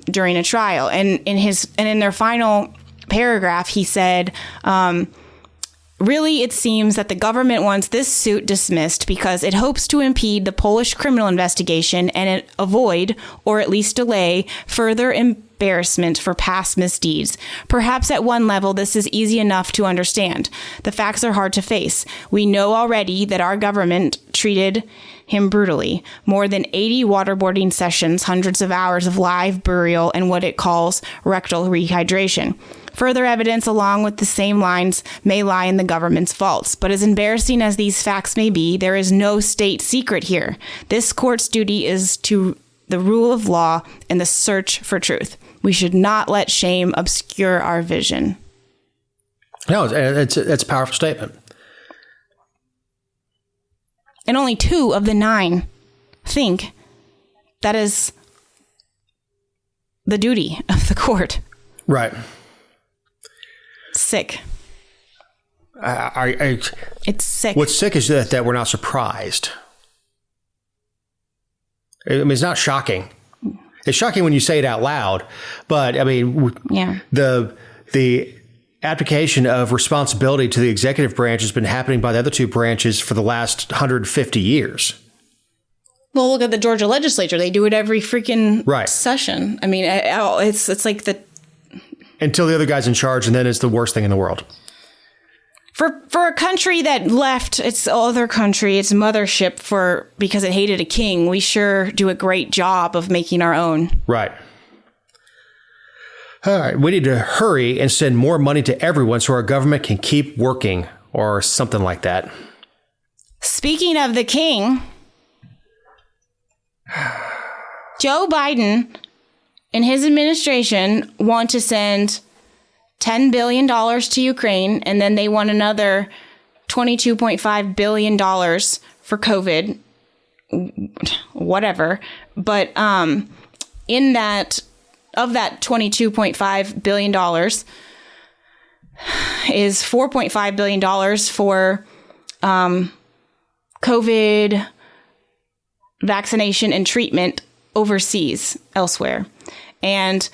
Speaker 1: during a trial. And in their final paragraph, he said, really, it seems that the government wants this suit dismissed because it hopes to impede the Polish criminal investigation and avoid, or at least delay, further embarrassment for past misdeeds. Perhaps at one level, this is easy enough to understand. The facts are hard to face. We know already that our government treated him brutally. More than 80 waterboarding sessions, hundreds of hours of live burial, and what it calls rectal rehydration. Further evidence along with the same lines may lie in the government's vaults, but as embarrassing as these facts may be, there is no state secret here. This court's duty is to the rule of law and the search for truth. We should not let shame obscure our vision. No, it's a powerful statement.
Speaker 3: And only 2 of the 9 think that is the duty of the court.
Speaker 1: Right.
Speaker 3: Sick. It's sick.
Speaker 1: What's sick is that we're not surprised. I mean, it's not shocking. It's shocking when you say it out loud, but I mean, the abdication of responsibility to the executive branch has been happening by the other two branches for the last 150 years.
Speaker 3: Well, look at the Georgia legislature. They do it every freaking session. I mean, it's like
Speaker 1: until the other guy's in charge, and then it's the worst thing in the world.
Speaker 3: For a country that left its other country, its mothership, because it hated a king, we sure do a great job of making our own.
Speaker 1: Right. All right. We need to hurry and send more money to everyone so our government can keep working, or something like that.
Speaker 3: Speaking of the king, Joe Biden and his administration want to send $10 billion to Ukraine, and then they want another $22.5 billion for COVID, whatever. But in that, of that $22.5 billion is $4.5 billion for COVID vaccination and treatment overseas, elsewhere. And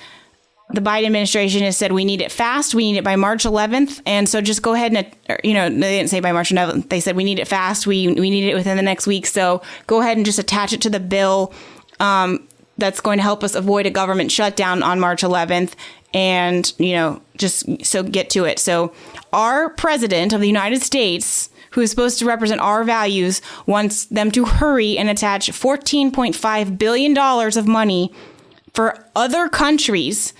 Speaker 3: the Biden administration has said we need it fast. We need it by March 11th. And so just go ahead and, they didn't say by March 11th. They said we need it fast. We need it within the next week. So go ahead and just attach it to the bill that's going to help us avoid a government shutdown on March 11th. And, just so get to it. So our president of the United States, who is supposed to represent our values, wants them to hurry and attach $14.5 billion of money for other countries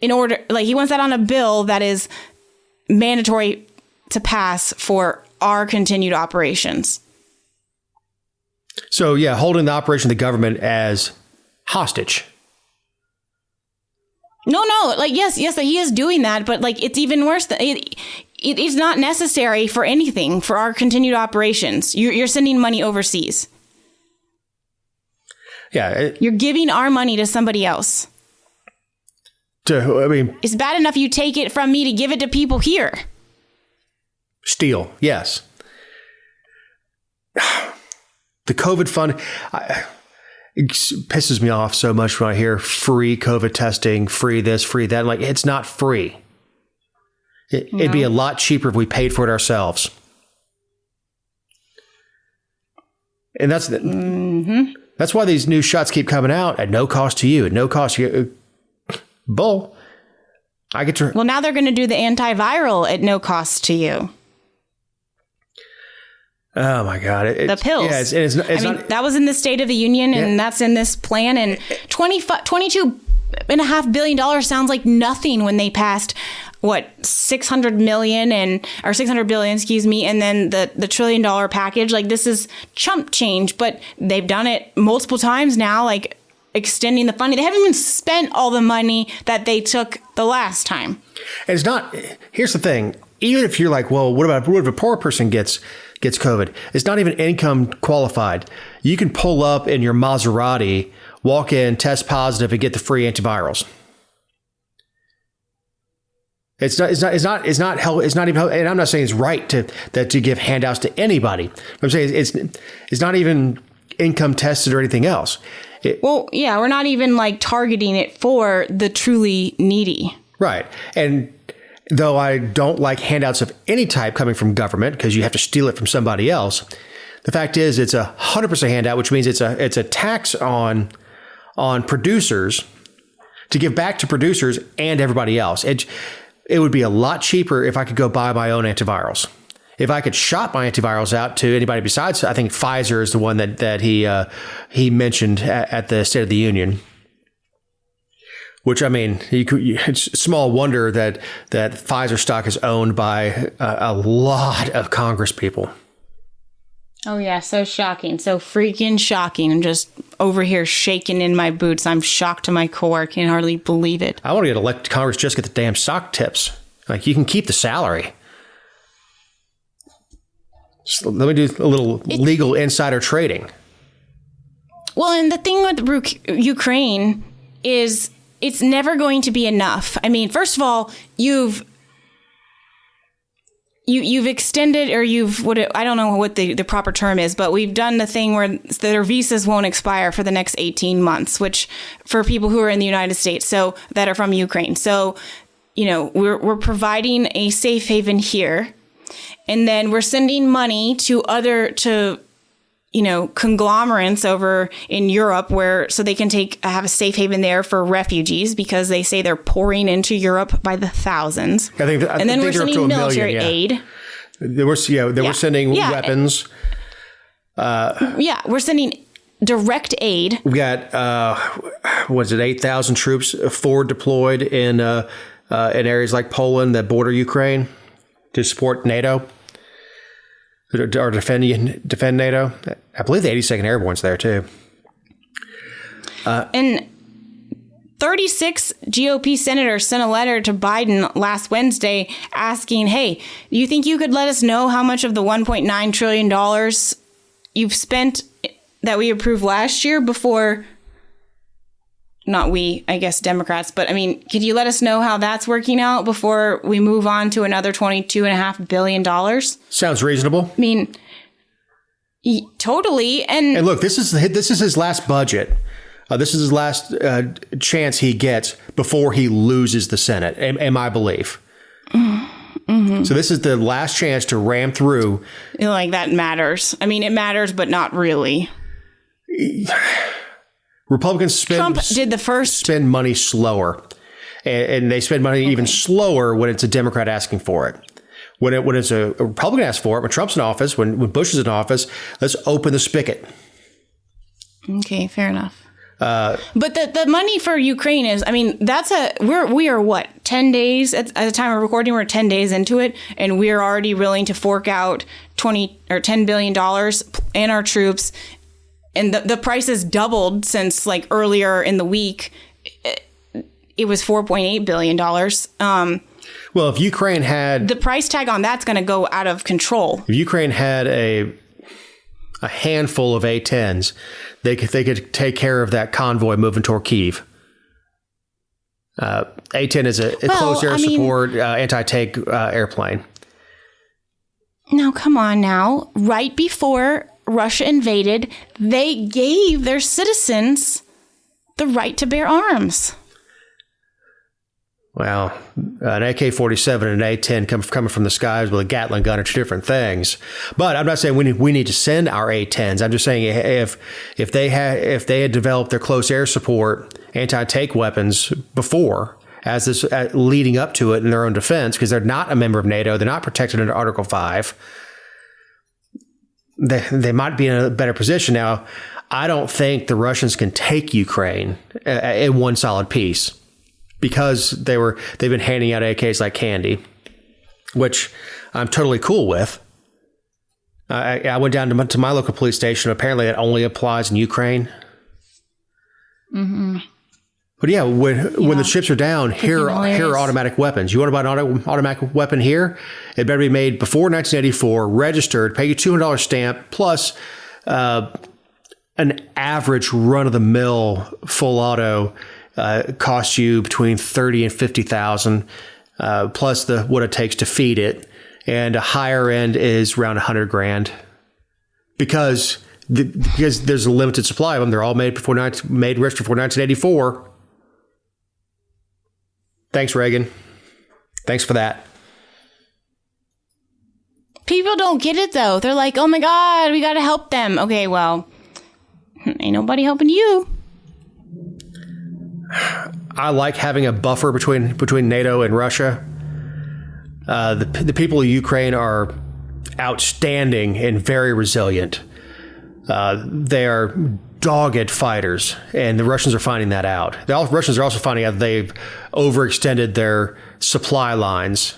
Speaker 3: in order, he wants that on a bill that is mandatory to pass for our continued operations.
Speaker 1: So, holding the operation of the government as hostage.
Speaker 3: No, yes, he is doing that, but it's even worse. It is not necessary for anything for our continued operations. You're sending money overseas.
Speaker 1: Yeah.
Speaker 3: You're giving our money to somebody else.
Speaker 1: It's
Speaker 3: bad enough you take it from me to give it to people here.
Speaker 1: Steal, yes. The COVID fund, it pisses me off so much when I hear free COVID testing, free this, free that. It's not free. It'd be a lot cheaper if we paid for it ourselves. And that's that's why these new shots keep coming out at no cost to you, at no cost to you. Bull. Well, now they're going to do the antiviral at no cost to you. Oh my God!
Speaker 3: The pills. Yeah, that was in the State of the Union, and that's in this plan. And $22.5 billion sounds like nothing when they passed $600 billion, excuse me, and then the $1 trillion package. This is chump change, but they've done it multiple times now. Extending the funding. They haven't even spent all the money that they took the last time.
Speaker 1: And it's not, here's the thing. Even if you're what if a poor person gets COVID? It's not even income qualified. You can pull up in your Maserati, walk in, test positive, and get the free antivirals. It's not even, and I'm not saying it's right to give handouts to anybody. I'm saying it's not even income tested or anything else.
Speaker 3: We're not even targeting it for the truly needy.
Speaker 1: Right. And though I don't like handouts of any type coming from government because you have to steal it from somebody else, the fact is it's 100% handout, which means it's a tax on producers to give back to producers and everybody else. It would be a lot cheaper if I could go buy my own antivirals. If I could shop my antivirals out to anybody besides, I think Pfizer is the one that he mentioned at the State of the Union. Which, it's small wonder that Pfizer stock is owned by a lot of Congress people.
Speaker 3: Oh, yeah. So shocking. So freaking shocking. I'm just over here shaking in my boots. I'm shocked to my core. I can hardly believe it.
Speaker 1: I want to get elected to Congress just to get the damn stock tips. You can keep the salary. Just let me do a little legal insider trading.
Speaker 3: Well, and the thing with Ukraine is it's never going to be enough. First of all, you've you've extended, or I don't know what the proper term is, but we've done the thing where their visas won't expire for the next 18 months, which for people who are in the United States, so that are from Ukraine. So, we're providing a safe haven here, and then we're sending money to conglomerates over in Europe so they can have a safe haven there for refugees, because they say they're pouring into Europe by the thousands.
Speaker 1: And then we're sending military aid. We're sending weapons.
Speaker 3: We're sending direct aid.
Speaker 1: We got 8,000 troops forward deployed in areas like Poland that border Ukraine to support NATO. Or defend NATO. I believe the 82nd Airborne's there too.
Speaker 3: And 36 GOP senators sent a letter to Biden last Wednesday asking, hey, do you think you could let us know how much of the $1.9 trillion you've spent that we approved last year before... Not we, I guess Democrats, but could you let us know how that's working out before we move on to another $22.5 billion?
Speaker 1: Sounds reasonable.
Speaker 3: Totally. And
Speaker 1: look, this is his last budget. This is his last chance he gets before he loses the Senate, in my belief. Mm-hmm. So this is the last chance to ram through.
Speaker 3: That matters. It matters, but not really.
Speaker 1: Republicans spend money slower, and they spend money even slower when it's a Democrat asking for it. When it's a Republican asks for it, when Trump's in office, when Bush is in office, let's open the spigot.
Speaker 3: Okay, fair enough. But the money for Ukraine is, we are what, 10 days at the time of recording, we're 10 days into it, and we are already willing to fork out $10 billion in our troops. And the price has doubled since earlier in the week. It was $4.8 billion.
Speaker 1: Well, if Ukraine had...
Speaker 3: The price tag on that's going to go out of control. If
Speaker 1: Ukraine had a handful of A-10s, they could take care of that convoy moving toward Kyiv. A-10 is a close air support anti-tank airplane.
Speaker 3: Now, come on now. Right before Russia invaded, they gave their citizens the right to bear arms.
Speaker 1: Well, an AK-47 and an A-10 coming from the skies with a Gatling gun are two different things. But I'm not saying we need to send our A-10s. I'm just saying if they had developed their close air support anti-tank weapons before, leading up to it in their own defense, because they're not a member of NATO, they're not protected under Article 5. They might be in a better position. Now, I don't think the Russians can take Ukraine in one solid piece, because they've been handing out AKs like candy, which I'm totally cool with. I went down to my local police station. Apparently, it only applies in Ukraine. Mm-hmm. But when the chips are down, here are automatic weapons. You want to buy an automatic weapon here? It better be made before 1984, registered, pay you $200 stamp, plus an average run-of-the-mill full auto costs you between $30,000 and $50,000, plus what it takes to feed it, and a higher end is around $100,000, because there's a limited supply of them. They're all made registered before 1984. Thanks, Reagan. Thanks for that.
Speaker 3: People don't get it, though. They're like, oh, my God, we got to help them. Okay, well, ain't nobody helping you.
Speaker 1: I like having a buffer between NATO and Russia. The people of Ukraine are outstanding and very resilient. They are dogged fighters, and the Russians are finding that out. The Russians are also finding out that they've overextended their supply lines,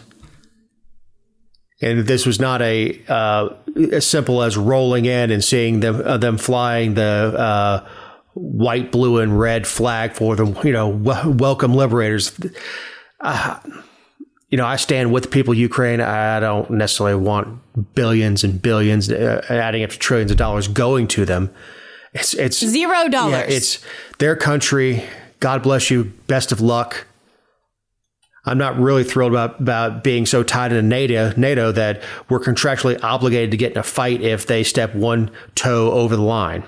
Speaker 1: and this was not as simple as rolling in and seeing them flying the white, blue, and red flag for them. Welcome liberators. I stand with the people of Ukraine. I don't necessarily want billions and billions, adding up to trillions of dollars going to them. It's
Speaker 3: $0.
Speaker 1: Yeah, it's their country. God bless you. Best of luck. I'm not really thrilled about being so tied into NATO that we're contractually obligated to get in a fight if they step one toe over the line.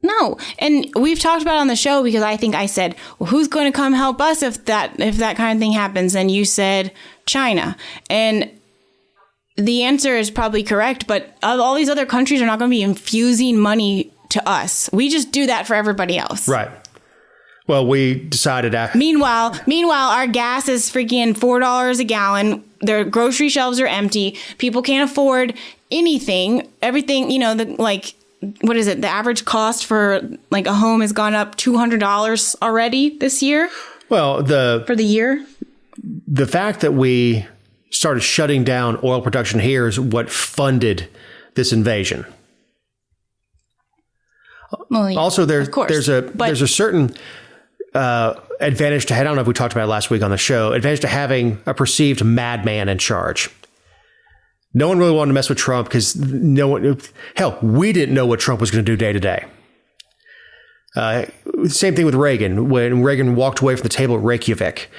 Speaker 3: No. And we've talked about it on the show because I think I said, well, who's going to come help us if that kind of thing happens? And you said China. And the answer is probably correct, but all these other countries are not going to be infusing money to us. We just do that for everybody else.
Speaker 1: Right. Well, we decided after.
Speaker 3: Meanwhile, our gas is freaking $4 a gallon. Their grocery shelves are empty. People can't afford anything. Everything, what is it? The average cost for like a home has gone up $200 already this year.
Speaker 1: Well,
Speaker 3: for the year.
Speaker 1: The fact that we started shutting down oil production here is what funded this invasion.
Speaker 3: Well, yeah,
Speaker 1: also, there's a certain advantage to, I don't know if we talked about it last week on the show, advantage to having a perceived madman in charge. No one really wanted to mess with Trump because we didn't know what Trump was going to do day to day. Same thing with Reagan. When Reagan walked away from the table at Reykjavik,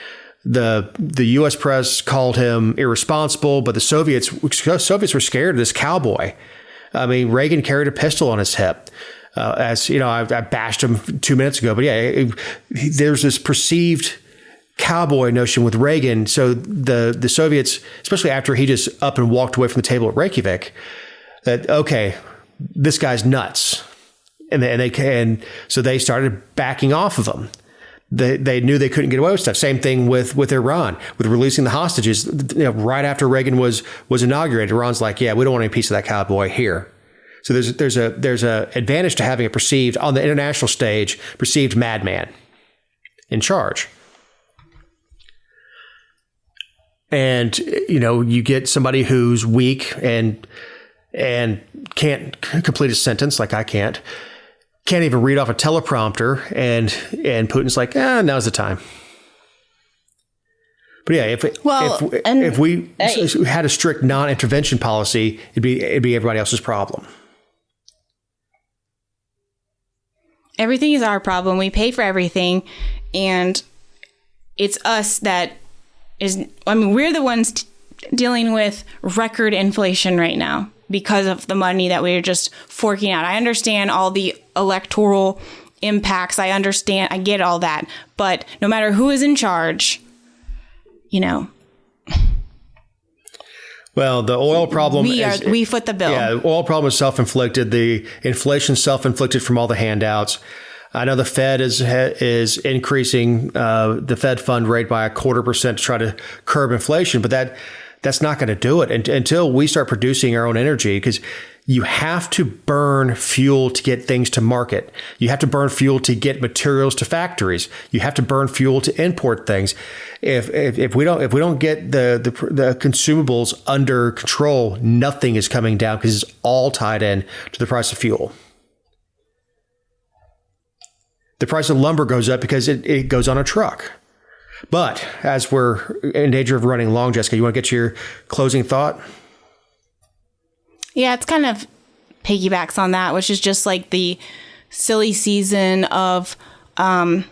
Speaker 1: the U.S. press called him irresponsible, but the Soviets were scared of this cowboy. I mean, Reagan carried a pistol on his hip. As you know, I bashed him 2 minutes ago, but there's this perceived cowboy notion with Reagan. So the Soviets, especially after he just up and walked away from the table at Reykjavik, that okay, this guy's nuts, and so they started backing off of him. They knew they couldn't get away with stuff. Same thing with Iran, with releasing the hostages. Right after Reagan was inaugurated, Iran's like, yeah, we don't want any piece of that cowboy here. So there's a advantage to having a perceived, on the international stage, perceived madman in charge. And you get somebody who's weak and can't complete a sentence like I can't even read off a teleprompter, and Putin's like, now's the time. But yeah, if we had a strict non-intervention policy, it'd be everybody else's problem.
Speaker 3: Everything is our problem. We pay for everything, and it's us that is. I mean, we're the ones dealing with record inflation right now because of the money that we're just forking out. I understand all the electoral impacts. I get all that, but no matter who is in charge,
Speaker 1: Well, the oil problem
Speaker 3: we foot the bill.
Speaker 1: Yeah, the oil problem is self-inflicted. The inflation self-inflicted from all the handouts. I know the Fed is increasing the Fed fund rate by 0.25% to try to curb inflation, but that's not going to do it until we start producing our own energy, because you have to burn fuel to get things to market. You have to burn fuel to get materials to factories. You have to burn fuel to import things. If we don't get the consumables under control, nothing is coming down because it's all tied in to the price of fuel. The price of lumber goes up because it goes on a truck. But as we're in danger of running long, Jessica, you want to get to your closing thought?
Speaker 3: Yeah, it's kind of piggybacks on that, which is just like the silly season of, I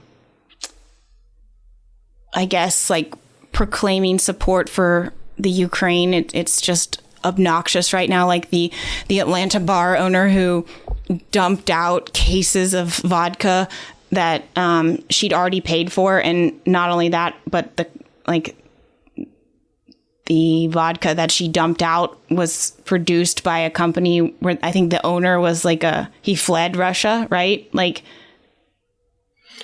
Speaker 3: guess, like proclaiming support for the Ukraine. It's just obnoxious right now. Like the Atlanta bar owner who dumped out cases of vodka that she'd already paid for, and not only that, but the vodka that she dumped out was produced by a company where I think the owner was he fled Russia, right? Like,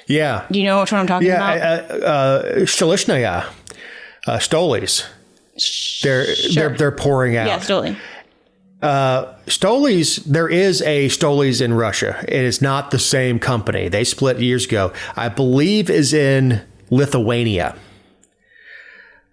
Speaker 1: yeah.
Speaker 3: Do you know which one I'm talking about?
Speaker 1: Stolishna, Stolies. They're pouring out.
Speaker 3: Yeah, Stoli.
Speaker 1: Stolies, there is a Stolies in Russia. It is not the same company. They split years ago. I believe is in Lithuania.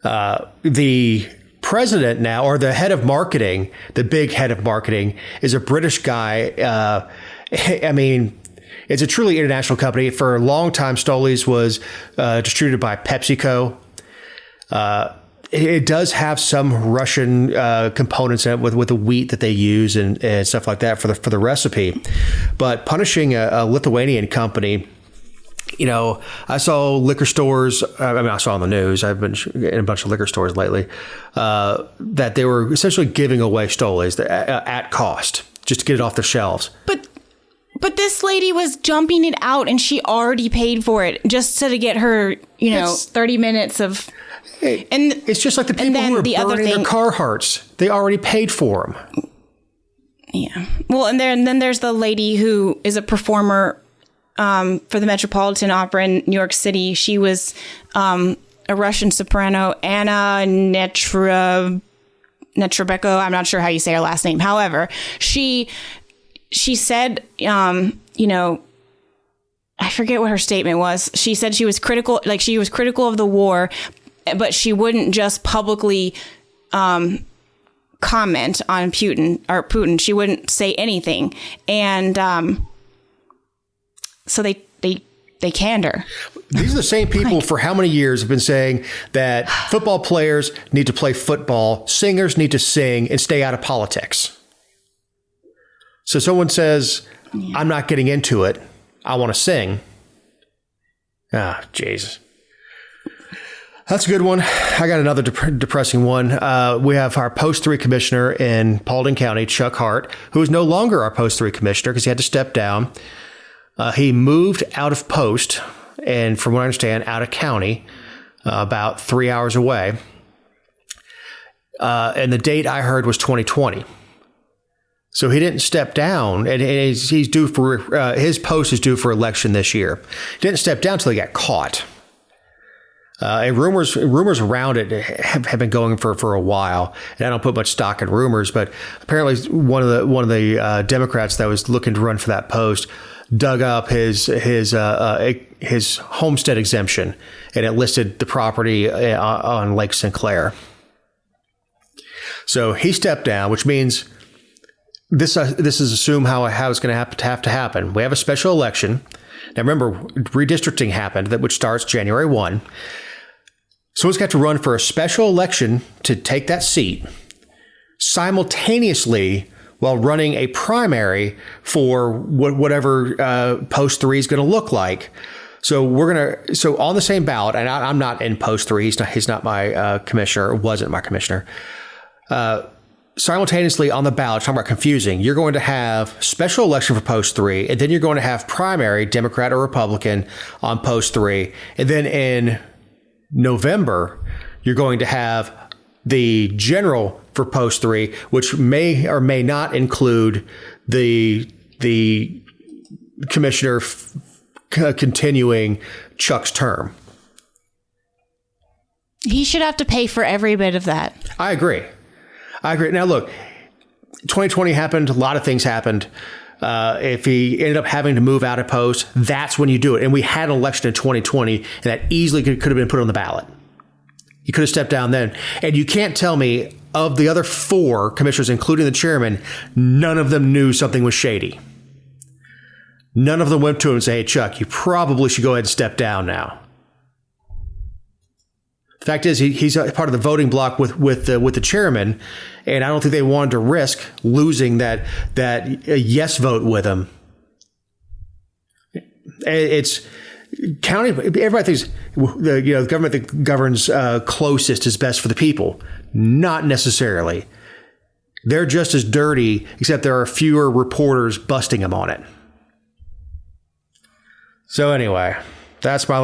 Speaker 1: The president now, or the head of marketing, the big head of marketing, is a British guy. I mean, it's a truly international company. For a long time, Stolies was distributed by PepsiCo. It does have some Russian components in it with the wheat that they use and stuff like that for the recipe. But punishing a Lithuanian company, I saw liquor stores. I saw on the news. I've been in a bunch of liquor stores lately that they were essentially giving away Stolies at cost just to get it off the shelves.
Speaker 3: But this lady was jumping it out, and she already paid for it just to get her, 30 minutes of. And
Speaker 1: it's just like the people who are burning their Carhartts. They already paid for them.
Speaker 3: Yeah. Well, and then there's the lady who is a performer for the Metropolitan Opera in New York City. She was a Russian soprano, Anna Netrebko. I'm not sure how you say her last name. However, she said, I forget what her statement was. She said she was critical of the war, but she wouldn't just publicly comment on Putin. She wouldn't say anything. And so they canned her.
Speaker 1: These are the same people for how many years have been saying that football players need to play football, singers need to sing, and stay out of politics. So someone says, I'm not getting into it. I want to sing. Ah, jeez. That's a good one. I got another depressing one. We have our Post 3 commissioner in Paulding County, Chuck Hart, who is no longer our Post 3 commissioner because he had to step down. He moved out of post and, from what I understand, out of county, about 3 hours away. And the date I heard was 2020. So he didn't step down, and he's due for his post is due for election this year. He didn't step down until he got caught. And rumors around it have been going for a while. And I don't put much stock in rumors, but apparently one of the Democrats that was looking to run for that post dug up his homestead exemption, and it listed the property on Lake Sinclair. So he stepped down, which means this is assume how it's going to have to happen. We have a special election. Now remember, redistricting happened, which starts January 1. Someone's got to run for a special election to take that seat simultaneously while running a primary for whatever Post 3 is going to look like. So so on the same ballot, and I'm not in Post 3. He's not my commissioner, or wasn't my commissioner. Simultaneously on the ballot, talking about confusing, you're going to have special election for Post 3, and then you're going to have primary, Democrat or Republican, on Post 3. And then in November, you're going to have the general for Post 3, which may or may not include the commissioner continuing Chuck's term.
Speaker 3: He should have to pay for every bit of that.
Speaker 1: I agree. Now, look, 2020 happened. A lot of things happened. If he ended up having to move out of post, that's when you do it. And we had an election in 2020, and that easily could have been put on the ballot. You could have stepped down then. And you can't tell me, of the other 4 commissioners, including the chairman, none of them knew something was shady. None of them went to him and said, hey, Chuck, you probably should go ahead and step down now. The fact is, he's part of the voting block with the chairman, and I don't think they wanted to risk losing that yes vote with him. It's county. Everybody thinks the government that governs closest is best for the people. Not necessarily. They're just as dirty, except there are fewer reporters busting them on it. So anyway. That's my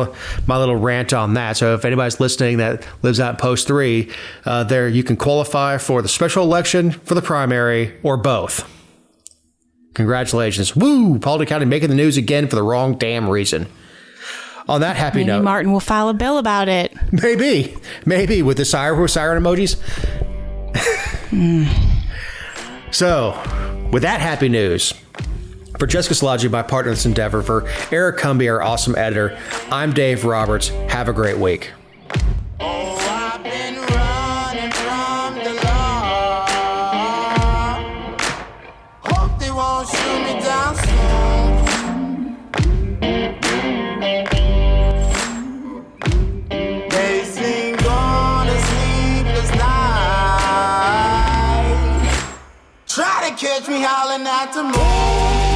Speaker 1: little rant on that. So if anybody's listening that lives out in Post 3, there you can qualify for the special election, for the primary, or both. Congratulations. Woo! Paulding County making the news again for the wrong damn reason. On that happy note.
Speaker 3: Maybe Martin will file a bill about it.
Speaker 1: Maybe with the siren emojis. So with that happy news, for Jessica Szilagyi, my partner in this endeavor, for Eric Cumby, our awesome editor, I'm Dave Roberts. Have a great week.
Speaker 4: Oh, I've been running from the law. Hope they won't shoot me down soon. They sing on a sleepless night. Try to catch me howling at the moon.